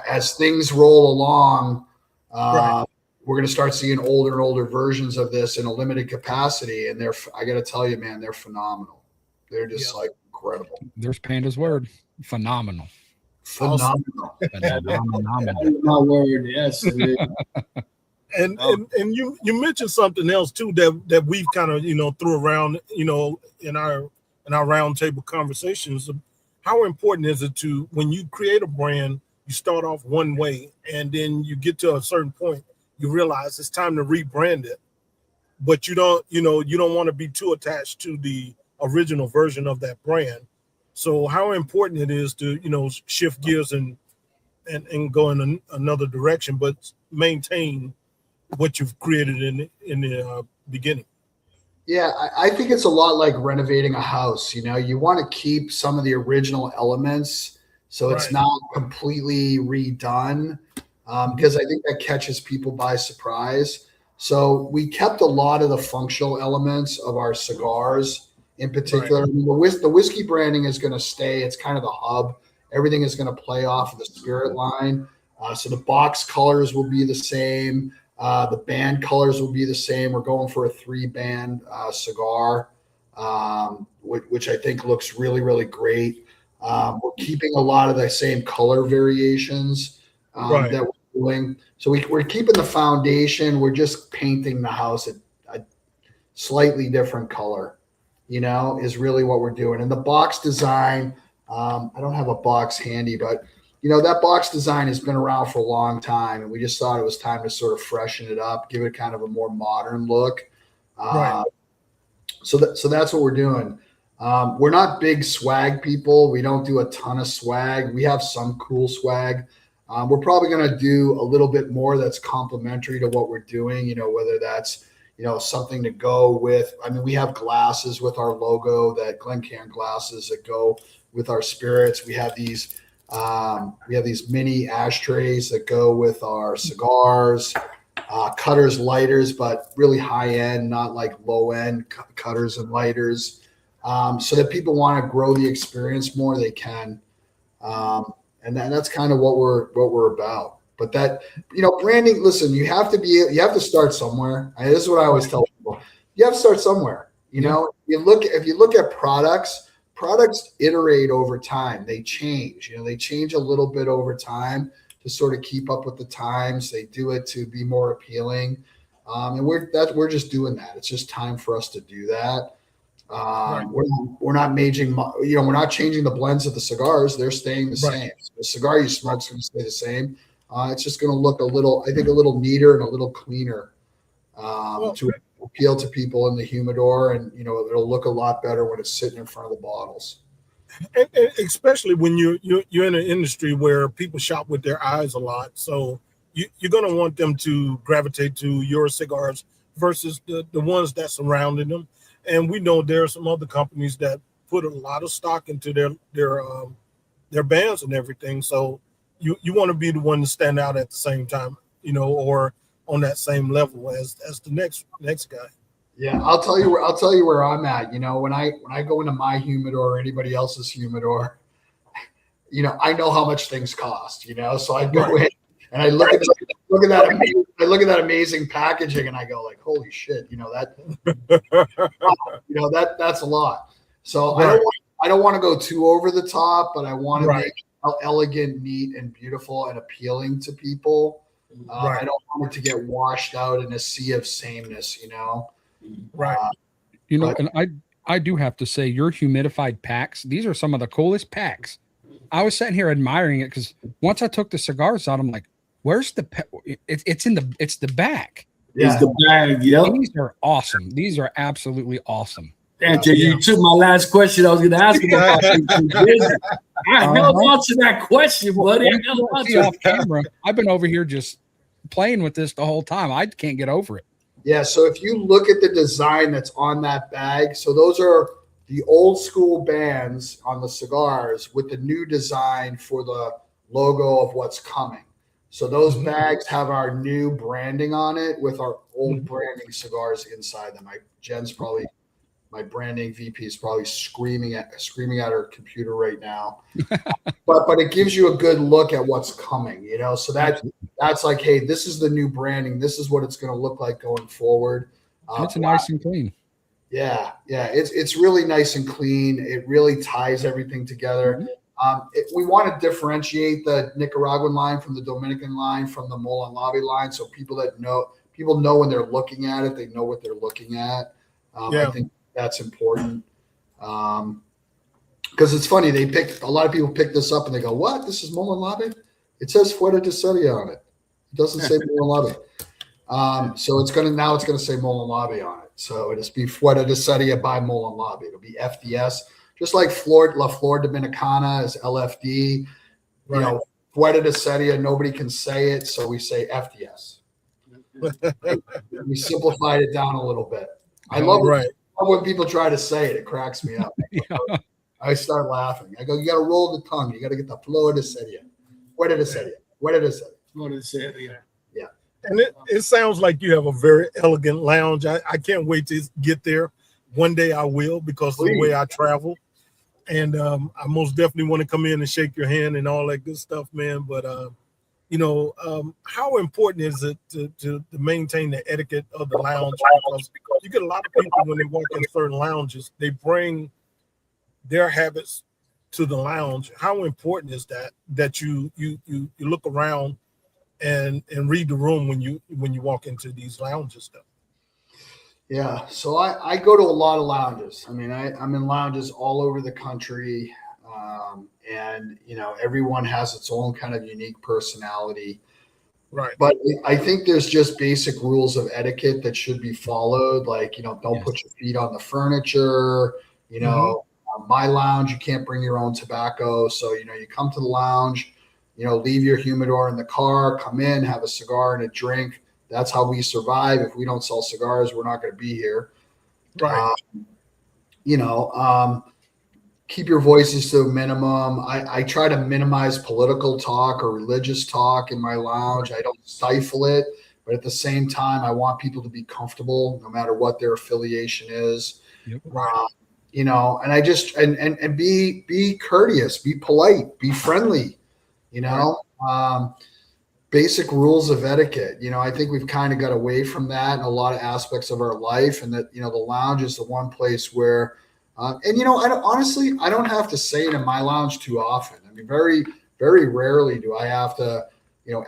as things roll along. Right. We're going to start seeing older and older versions of this in a limited capacity, and I got to tell you, man, they're phenomenal. They're just like incredible. There's Panda's word. Phenomenal. Phenomenal. Phenomenal. My word, yes. And you mentioned something else too that we've kind of threw around in our roundtable conversations. How important is it to, when you create a brand, you start off one way and then you get to a certain point you realize it's time to rebrand it. But you don't want to be too attached to the original version of that brand. So how important it is to, shift gears and go in another direction, but maintain what you've created in the beginning. Yeah, I think it's a lot like renovating a house. You want to keep some of the original elements so it's Right. not completely redone, because I think that catches people by surprise. So we kept a lot of the functional elements of our cigars in particular. Right. I mean, the whiskey branding is going to stay. It's kind of the hub. Everything is going to play off of the spirit line. So the box colors will be the same. The band colors will be the same. We're going for a 3-band cigar, which I think looks really, really great. We're keeping a lot of the same color variations Right. that we're doing. So we're keeping the foundation. We're just painting the house a slightly different color, is really what we're doing. And the box design, I don't have a box handy, but that box design has been around for a long time, and we just thought it was time to sort of freshen it up, give it kind of a more modern look. Right. So that's what we're doing. We're not big swag people. We don't do a ton of swag. We have some cool swag. We're probably going to do a little bit more that's complementary to what we're doing, whether that's, something to go with. I mean, we have glasses with our logo, that Glencairn glasses that go with our spirits. We have these mini ashtrays that go with our cigars, cutters, lighters, but really high end, not like low end cutters and lighters. So that people want to grow the experience more, they can. And that's kind of what we're about. But that, branding, listen, you have to start somewhere. This is what I always tell people. You have to start somewhere. If you look at products iterate over time. They change. They change a little bit over time to sort of keep up with the times. They do it to be more appealing. And we're just doing that. It's just time for us to do that. Right. We're not we're not changing the blends of the cigars. They're staying the same. The cigar you smoke is going to stay the same. It's just going to look a little neater and a little cleaner to appeal to people in the humidor, and it'll look a lot better when it's sitting in front of the bottles. And especially when you're in an industry where people shop with their eyes a lot, so you're going to want them to gravitate to your cigars versus the ones that surrounded them. And we know there are some other companies that put a lot of stock into their bands and everything. So you want to be the one to stand out at the same time, or on that same level as the next guy. Yeah, I'll tell you where I'm at. When I go into my humidor or anybody else's humidor, I know how much things cost. So I go in and I look at that amazing packaging, and I go like, holy shit, that's a lot. So I don't want to go too over the top, but I want to make it elegant, neat, and beautiful and appealing to people. I don't want it to get washed out in a sea of sameness, Right. And I do have to say, your humidified packs, these are some of the coolest packs. I was sitting here admiring it because once I took the cigars out, I'm like, where's the it's the back. Yeah. It's the bag. Yep. These are awesome. These are absolutely awesome. Damn, Jay, you took my last question. I was going to ask you about. I held on to that question, buddy. Off camera. I've been over here just playing with this the whole time. I can't get over it. Yeah. So if you look at the design that's on that bag, so those are the old school bands on the cigars with the new design for the logo of what's coming. So those bags have our new branding on it with our old branding cigars inside them. My branding VP is probably screaming at her computer right now. but it gives you a good look at what's coming, So that's like, hey, this is the new branding. This is what it's going to look like going forward. It's nice and clean. Yeah. It's really nice and clean. It really ties everything together. We want to differentiate the Nicaraguan line from the Dominican line from the Molan Labe line, so people know when they're looking at it, they know what they're looking at. I think that's important because it's funny. A lot of people pick this up and they go, "What? This is Molan Labe? It says Fuera de Serie on it. It doesn't say Molan Labe." So it's gonna say Mullen Lobby on it. So it'll be Fuera de Serie by Mullen Lobby. It'll be FDS, just like La Flor Dominicana is LFD. Right. You know, Fuera de Serie, nobody can say it, so we say FDS. We simplified it down a little bit. I love when people try to say it. It cracks me up. Yeah. I start laughing. I go, you got to roll the tongue. You got to get the Fuera de Serie. Fuera de Serie. Fuera de Serie. What did it say? Yeah. And it sounds like you have a very elegant lounge. I can't wait to get there. One day I will, because of the way I travel. And I most definitely want to come in and shake your hand and all that good stuff, man. But, how important is it to maintain the etiquette of the lounge? Because you get a lot of people when they walk in certain lounges, they bring their habits to the lounge. How important is that you look around and read the room when you walk into these lounges stuff? Yeah, so I go to a lot of lounges. I mean, I'm in lounges all over the country, and everyone has its own kind of unique personality. Right. But I think there's just basic rules of etiquette that should be followed. Like, don't put your feet on the furniture. My lounge, you can't bring your own tobacco. So you come to the lounge. Leave your humidor in the car, come in, have a cigar and a drink. That's how we survive. If we don't sell cigars, we're not going to be here. Right. Keep your voices to a minimum. I try to minimize political talk or religious talk in my lounge. I don't stifle it, but at the same time, I want people to be comfortable no matter what their affiliation is. Yep. And I just, and be courteous, be polite, be friendly. Basic rules of etiquette. I think we've kind of got away from that in a lot of aspects of our life, and that, the lounge is the one place where, I don't have to say it in my lounge too often. I mean, very, very rarely do I have to,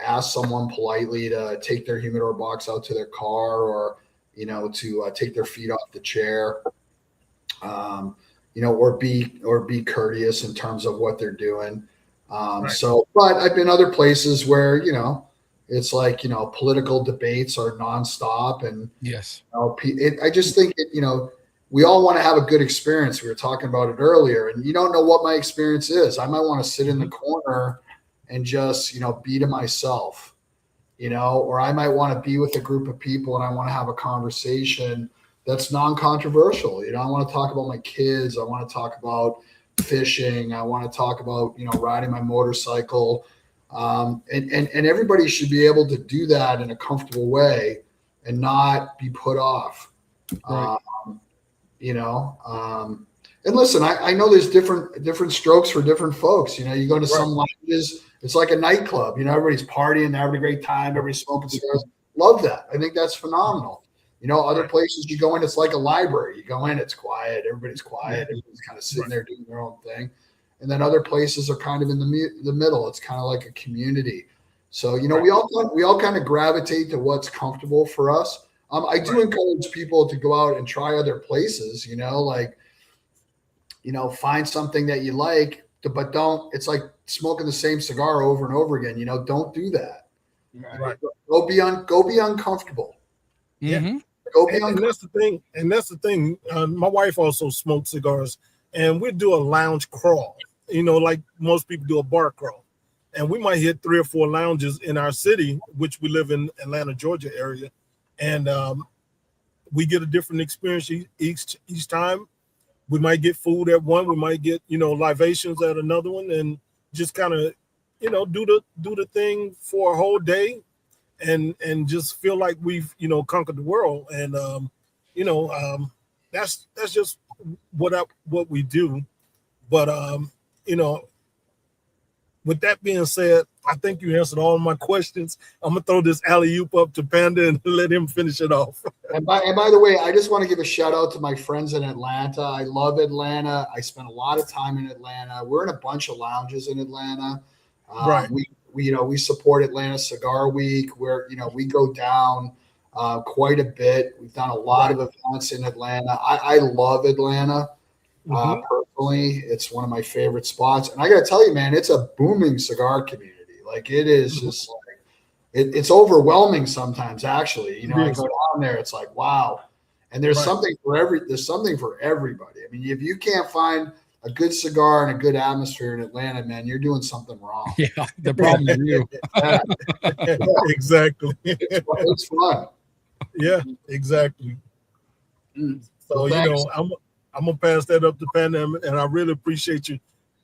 ask someone politely to take their humidor box out to their car, or, to take their feet off the chair, or be courteous in terms of what they're doing. But I've been other places where, it's like, political debates are nonstop. And yes, I just think we all want to have a good experience. We were talking about it earlier, and you don't know what my experience is. I might want to sit in the corner and just, be to myself, or I might want to be with a group of people and I want to have a conversation that's non-controversial. I want to talk about my kids. I want to talk about fishing. I want to talk about, riding my motorcycle. And everybody should be able to do that in a comfortable way and not be put off. Right. And listen, I know there's different strokes for different folks. You go to some lounges, it's like a nightclub. Everybody's partying, they're having a great time, everybody's smoking cigars. Love that. I think that's phenomenal. Other places you go in, it's like a library. You go in, it's quiet, everybody's quiet, everybody's kind of sitting there doing their own thing. And then other places are kind of in the middle. It's kind of like a community. So, we all kind of gravitate to what's comfortable for us. I do encourage people to go out and try other places, find something that you like, but don't, it's like smoking the same cigar over and over again. Don't do that. Right. Go be uncomfortable. Mm-hmm. And that's the thing. My wife also smokes cigars, and we do a lounge crawl, like most people do a bar crawl. And we might hit 3 or 4 lounges in our city, which we live in Atlanta, Georgia area. And we get a different experience each time. We might get food at one, we might get, libations at another one, and just kind of, do the thing for a whole day. And just feel like we've conquered the world, and that's just what we do. But with that being said, I think you answered all my questions. I'm gonna throw this alley-oop up to Panda and let him finish it off. And by the way, I just want to give a shout out to my friends in Atlanta. I love Atlanta. I spent a lot of time in Atlanta. We're in a bunch of lounges in Atlanta. Right. We support Atlanta Cigar Week, where we go down quite a bit. We've done a lot of events in Atlanta. I love Atlanta personally. It's one of my favorite spots, and I got to tell you, man, it's a booming cigar community. Like, it is just like it's overwhelming sometimes. Actually, I Yes. go down there, it's like wow, and there's Right. something for everybody. I mean, if you can't find a good cigar and a good atmosphere in Atlanta, man, you're doing something wrong. Yeah, the problem is you. Yeah, Exactly. it's fun. Yeah, exactly. Mm. So, Well, thanks. I'm gonna pass that up to Panam, and I really appreciate you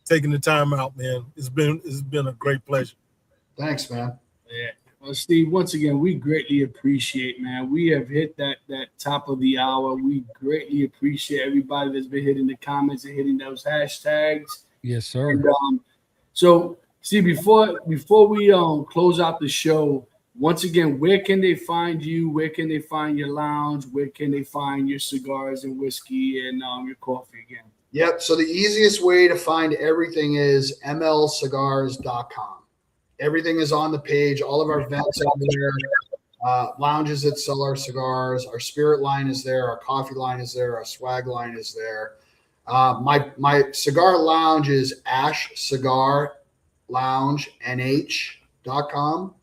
taking the time out, man. It's been a great pleasure. Thanks, man. Yeah. Well, Steve, once again, we greatly appreciate, man. We have hit that top of the hour. We greatly appreciate everybody that's been hitting the comments and hitting those hashtags. Yes, sir. And so, Steve, before we close out the show, once again, where can they find you? Where can they find your lounge? Where can they find your cigars and whiskey and your coffee again? Yep. So the easiest way to find everything is mlcigars.com. Everything is on the page. All of our events are there. Lounges that sell our cigars. Our spirit line is there. Our coffee line is there. Our swag line is there. My cigar lounge is ashcigarloungenh.com.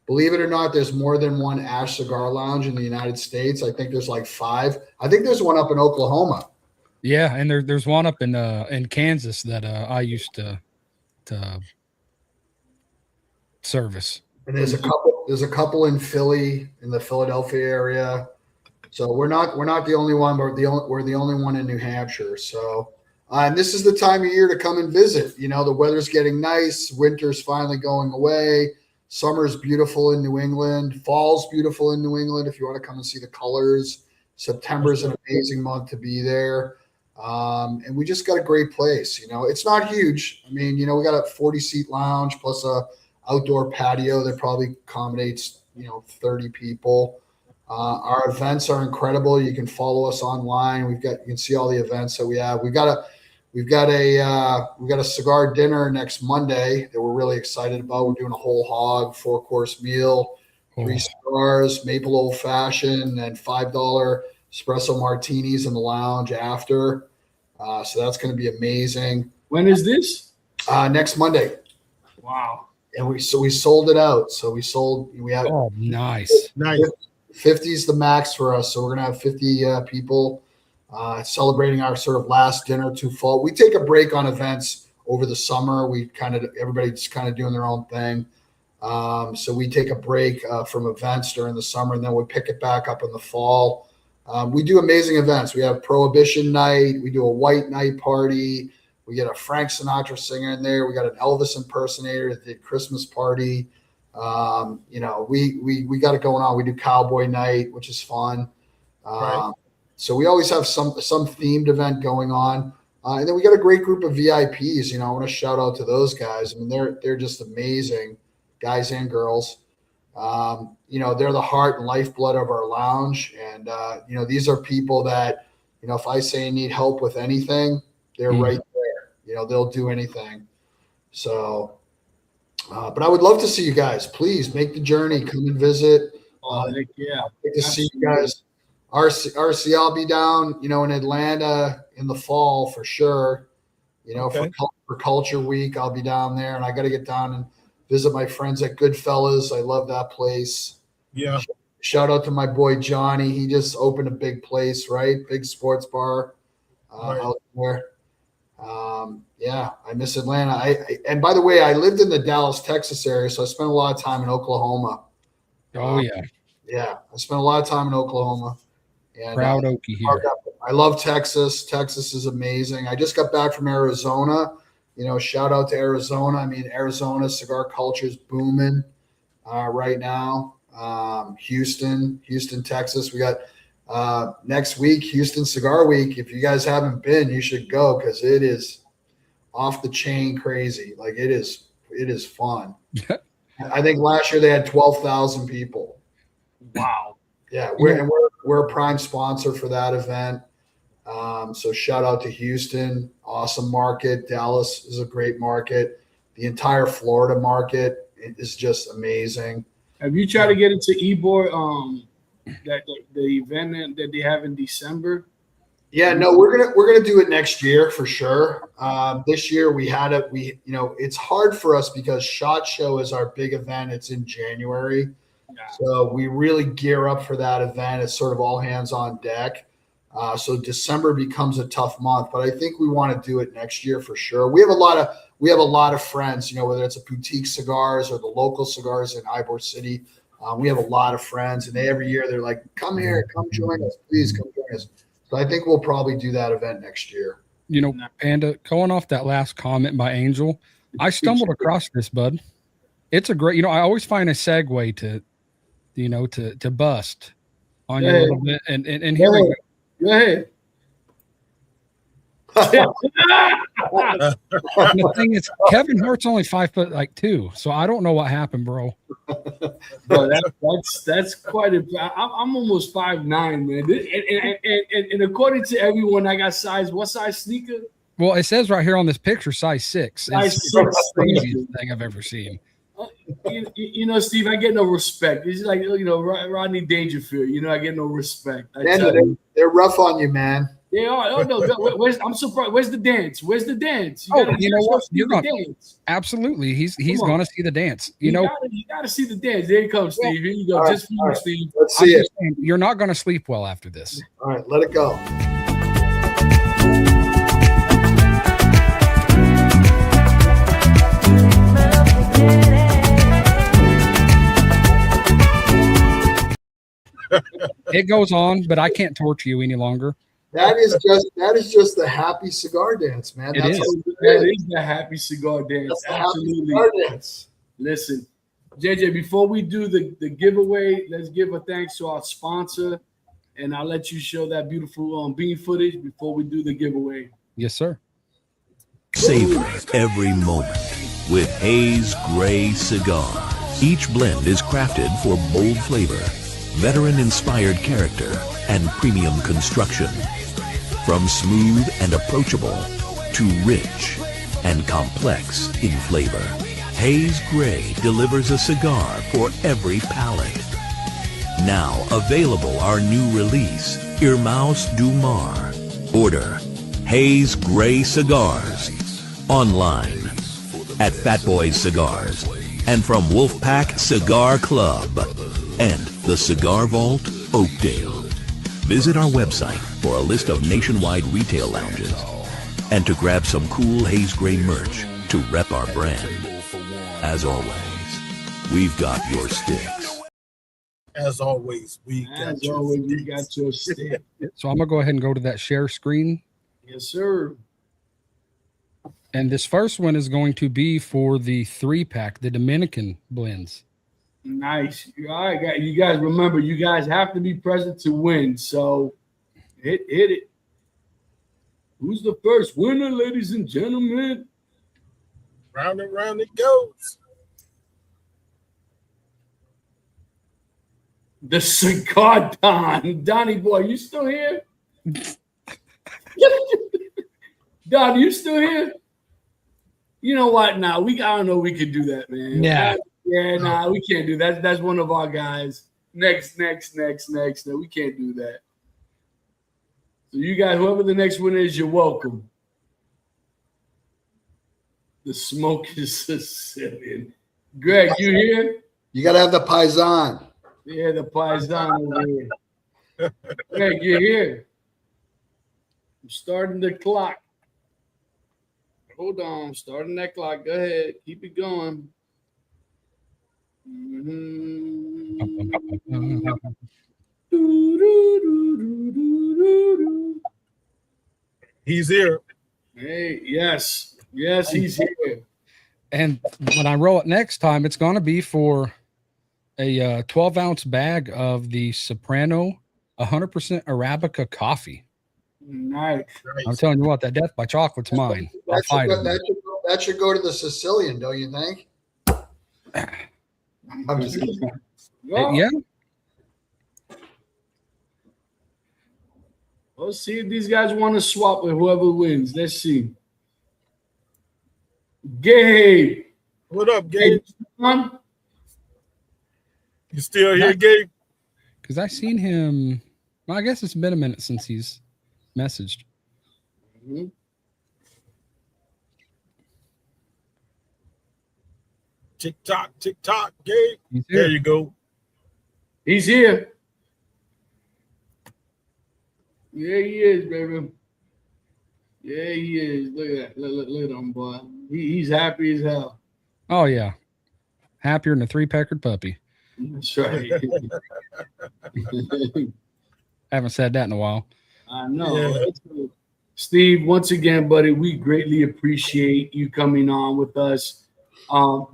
Believe it or not, there's more than one Ash Cigar Lounge in the United States. I think there's like 5. I think there's one up in Oklahoma. Yeah, and there's one up in Kansas that I used to service. And there's a couple in Philly, in the Philadelphia area. So we're not the only one, but we're the only one in New Hampshire. So and this is the time of year to come and visit. The weather's getting nice. Winter's finally going away. Summer's beautiful in New England. Fall's beautiful in New England if you want to come and see the colors. September's an amazing month to be there. And we just got a great place. It's not huge. I mean, we got a 40-seat lounge plus a outdoor patio that probably accommodates 30 people. Our events are incredible. You can follow us online. You can see all the events that we have. We've got a cigar dinner next Monday that we're really excited about. We're doing a whole hog 4-course meal, 3 cigars, maple old fashioned, and $5 espresso martinis in the lounge after. So that's going to be amazing. When is this? Next Monday. Wow. And we sold it out. So we have Nice. 50 is the max for us. So we're gonna have 50 people celebrating our sort of last dinner to fall. We take a break on events over the summer. Everybody's kind of doing their own thing. So we take a break from events during the summer, and then we pick it back up in the fall. We do amazing events. We have Prohibition Night. We do a White Night party. We get a Frank Sinatra singer in there. We got an Elvis impersonator at the Christmas party. We got it going on. We do Cowboy Night, which is fun. Right. So we always have some themed event going on. And then we got a great group of VIPs. I want to shout out to those guys. I mean, they're just amazing guys and girls. They're the heart and lifeblood of our lounge. And, these are people that, if I say need help with anything, they're right there. They'll do anything. So, but I would love to see you guys. Please make the journey. Come and visit. Yeah. Good to see you guys. RC, I'll be down, in Atlanta in the fall for sure. Okay. For Culture Week, I'll be down there, and I got to get down and visit my friends at Goodfellas. I love that place. Yeah. Shout out to my boy Johnny. He just opened a big place, right? Big sports bar out there. I miss Atlanta. And by the way, I lived in the Dallas, Texas area, so I spent a lot of time in Oklahoma. Oh yeah. Yeah, I spent a lot of time in Oklahoma. And Proud Okie here. I love Texas. Texas is amazing. I just got back from Arizona. Shout out to Arizona. I mean, Arizona cigar culture is booming right now. Houston, Texas. We got next week, Houston Cigar Week. If you guys haven't been, you should go because it is off the chain crazy. Like it is fun. I think last year they had 12,000 people. Wow. Yeah, we're a prime sponsor for that event. So shout out to Houston, awesome market. Dallas is a great market. The entire Florida market is just amazing. Have you tried to get into Ybor? That the event that they have in December? Yeah, no, we're gonna do it next year for sure. This year it's hard for us because SHOT Show is our big event. It's in January, so we really gear up for that event. It's sort of all hands on deck. So December becomes a tough month, but I think we want to do it next year for sure. We have a lot of friends, whether it's a Boutique Cigars or the local cigars in Ybor City. We have a lot of friends, and every year they're like, "Come here, come join us, please come join us." So I think we'll probably do that event next year. Panda, going off that last comment by Angel, I stumbled across this, bud. It's a great, I always find a segue to bust on you a little bit. And here we go. Go ahead. The thing is, Kevin Hart's only 5'2", so I don't know what happened, bro. Bro, that's quite a. I'm almost 5'9", man. And according to everyone, I got size. What size sneaker? Well, it says right here on this picture, size 6. It's the craziest thing I've ever seen. Steve, I get no respect. It's like Rodney Dangerfield. I get no respect. They're rough on you, man. Yeah, oh no, I'm surprised. Where's the dance? Where's the dance? You know what? You're going dance. Absolutely. He's going to see the dance. You got to see the dance. There he comes, Steve. Here you go. All Just for you, Steve. Let's see it. You're not going to sleep well after this. All right, let it go. It goes on, but I can't torture you any longer. That is just the happy cigar dance, man. That is the happy cigar dance. Absolutely. Cigar dance. Listen, JJ, before we do the giveaway, let's give a thanks to our sponsor, and I'll let you show that beautiful bean footage before we do the giveaway. Yes, sir. Savor every moment with Hayes Gray Cigar. Each blend is crafted for bold flavor, veteran-inspired character, and premium construction. From smooth and approachable to rich and complex in flavor, Hayes Gray delivers a cigar for every palate. Now available our new release, Irmãos do Mar. Order Hayes Gray Cigars online at Fat Boys Cigars and from Wolfpack Cigar Club and the Cigar Vault, Oakdale. Visit our website for a list of nationwide retail lounges and to grab some cool Hayes Gray merch to rep our brand. As always, we've got your sticks. As always, we got your stick. So I'm going to go ahead and go to that share screen. Yes, sir. And this first one is going to be for the 3-pack, the Dominican blends. Nice. All right, you guys remember, you guys have to be present to win. So hit it. Who's the first winner, ladies and gentlemen? Round and round it goes. The Cigar Don. Donnie boy, you still here? Don, you still here? You know what? Nah, I don't know. We could do that, man. Yeah. Yeah, nah, we can't do that. That's one of our guys. Next. No, we can't do that. So you guys, whoever the next winner is, you're welcome. The smoke is Sicilian. Greg, you here? You got to have the paisan. Yeah, the paisan over here. Greg, you're here. I'm starting the clock. Hold on, I'm starting that clock. Go ahead, keep it going. He's here. Hey, yes, he's here. And when I roll it next time, it's going to be for a 12-ounce bag of the Soprano 100% Arabica coffee. Nice. I'm telling you what, that Death by Chocolate's mine. That should go to the Sicilian, don't you think? I'm just kidding. Yeah. Let's see if these guys want to swap with whoever wins. Let's see. Gabe. What up, Gabe? Hey, you still here, Gabe? Because I seen him. Well, I guess it's been a minute since he's messaged. Mhm. Tick tock, Gabe. He's There here. you go. He's here. Yeah, he is, baby. Yeah, he is. Look at that. Look at him, boy. He's happy as hell. Oh yeah, happier than a 3-peckered puppy. That's right. Haven't said that in a while. I know. Yeah. That's cool. Steve, once again, buddy, we greatly appreciate you coming on with us.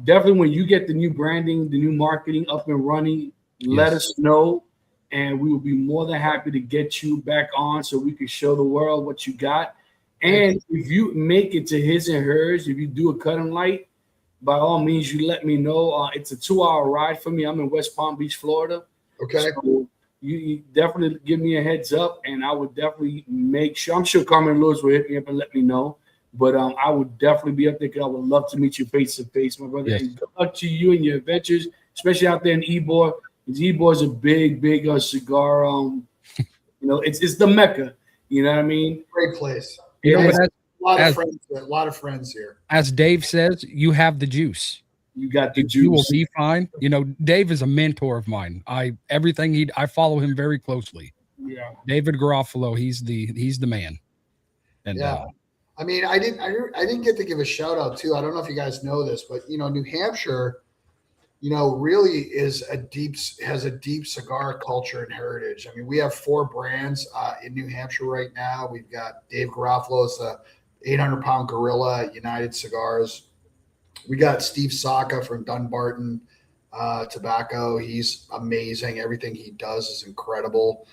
Definitely when you get the new branding, the new marketing up and running, let us know, and we will be more than happy to get you back on so we can show the world what you got. And if you make it to his and hers, if you do a cut and light, by all means, you let me know. It's a 2-hour ride for me. I'm in West Palm Beach, Florida. Okay. So you definitely give me a heads up, and I would definitely make sure. I'm sure Carmen Lewis will hit me up and let me know. But I would definitely be up there because I would love to meet you face to face, my brother. Yes. And good luck to you and your adventures, especially out there in Ybor. Ybor is a big cigar. It's the Mecca. You know what I mean? Great place. You know, Yeah. but A lot of friends here. as Dave says, you have the juice. You got the You will juice. be fine. You know, Dave is a mentor of mine. I follow him very closely. Yeah. David Garofalo, he's the man. And Yeah. I mean, I didn't get to give a shout out too. I don't know if you guys know this, but New Hampshire, really has a deep cigar culture and heritage. I mean, we have 4 brands in New Hampshire right now. We've got Dave Garofalo's 800-pound gorilla at United Cigars. We got Steve Saka from Dunbarton Tobacco. He's amazing. Everything he does is incredible.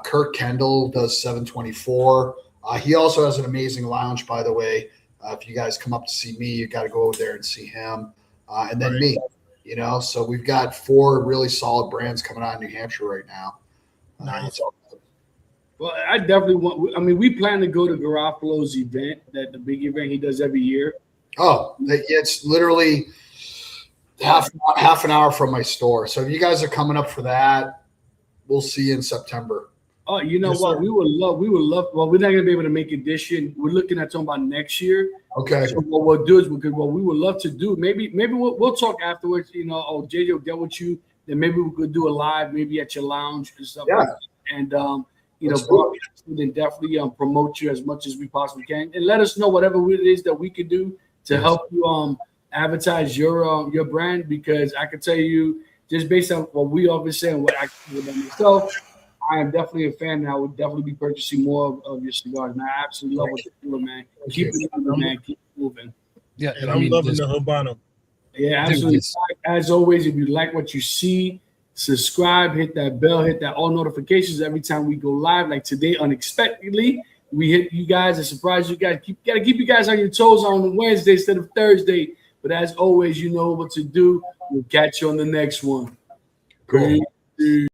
Kirk Kendall does 724. He also has an amazing lounge, by the way. If you guys come up to see me, you got to go over there and see him. And then me, so we've got 4 really solid brands coming out in New Hampshire right now. Nice. Well, I definitely want. I mean, we plan to go to Garofalo's event, the big event he does every year. Oh, it's literally half an hour from my store. So if you guys are coming up for that, we'll see you in September. Oh, you know Yes, what? sir. We would love. Well, we're not gonna be able to make it this year. We're looking at talking about next year. Okay. So what we'll do is what we would love to do. Maybe we'll talk afterwards. JJ will get with you. Then maybe we could do a live, maybe at your lounge and stuff. Yeah. Like that. And Let's do broadcast it and definitely promote you as much as we possibly can, and let us know whatever it is that we could do to help you advertise your brand. Because I can tell you, just based on what we always say and what I do myself, I am definitely a fan, and I would definitely be purchasing more of your cigars. And I absolutely love what you're doing, man. Keep it moving, man. Keep it moving. yeah, And I'm loving the Habano. Yeah, Dude, absolutely. it's- As always, if you like what you see, subscribe, hit that bell, hit that all notifications every time we go live. Like today, unexpectedly, we hit you guys and surprise you guys. Gotta keep you guys on your toes on Wednesday instead of Thursday. But as always, you know what to do. We'll catch you on the next one. Cool. Peace.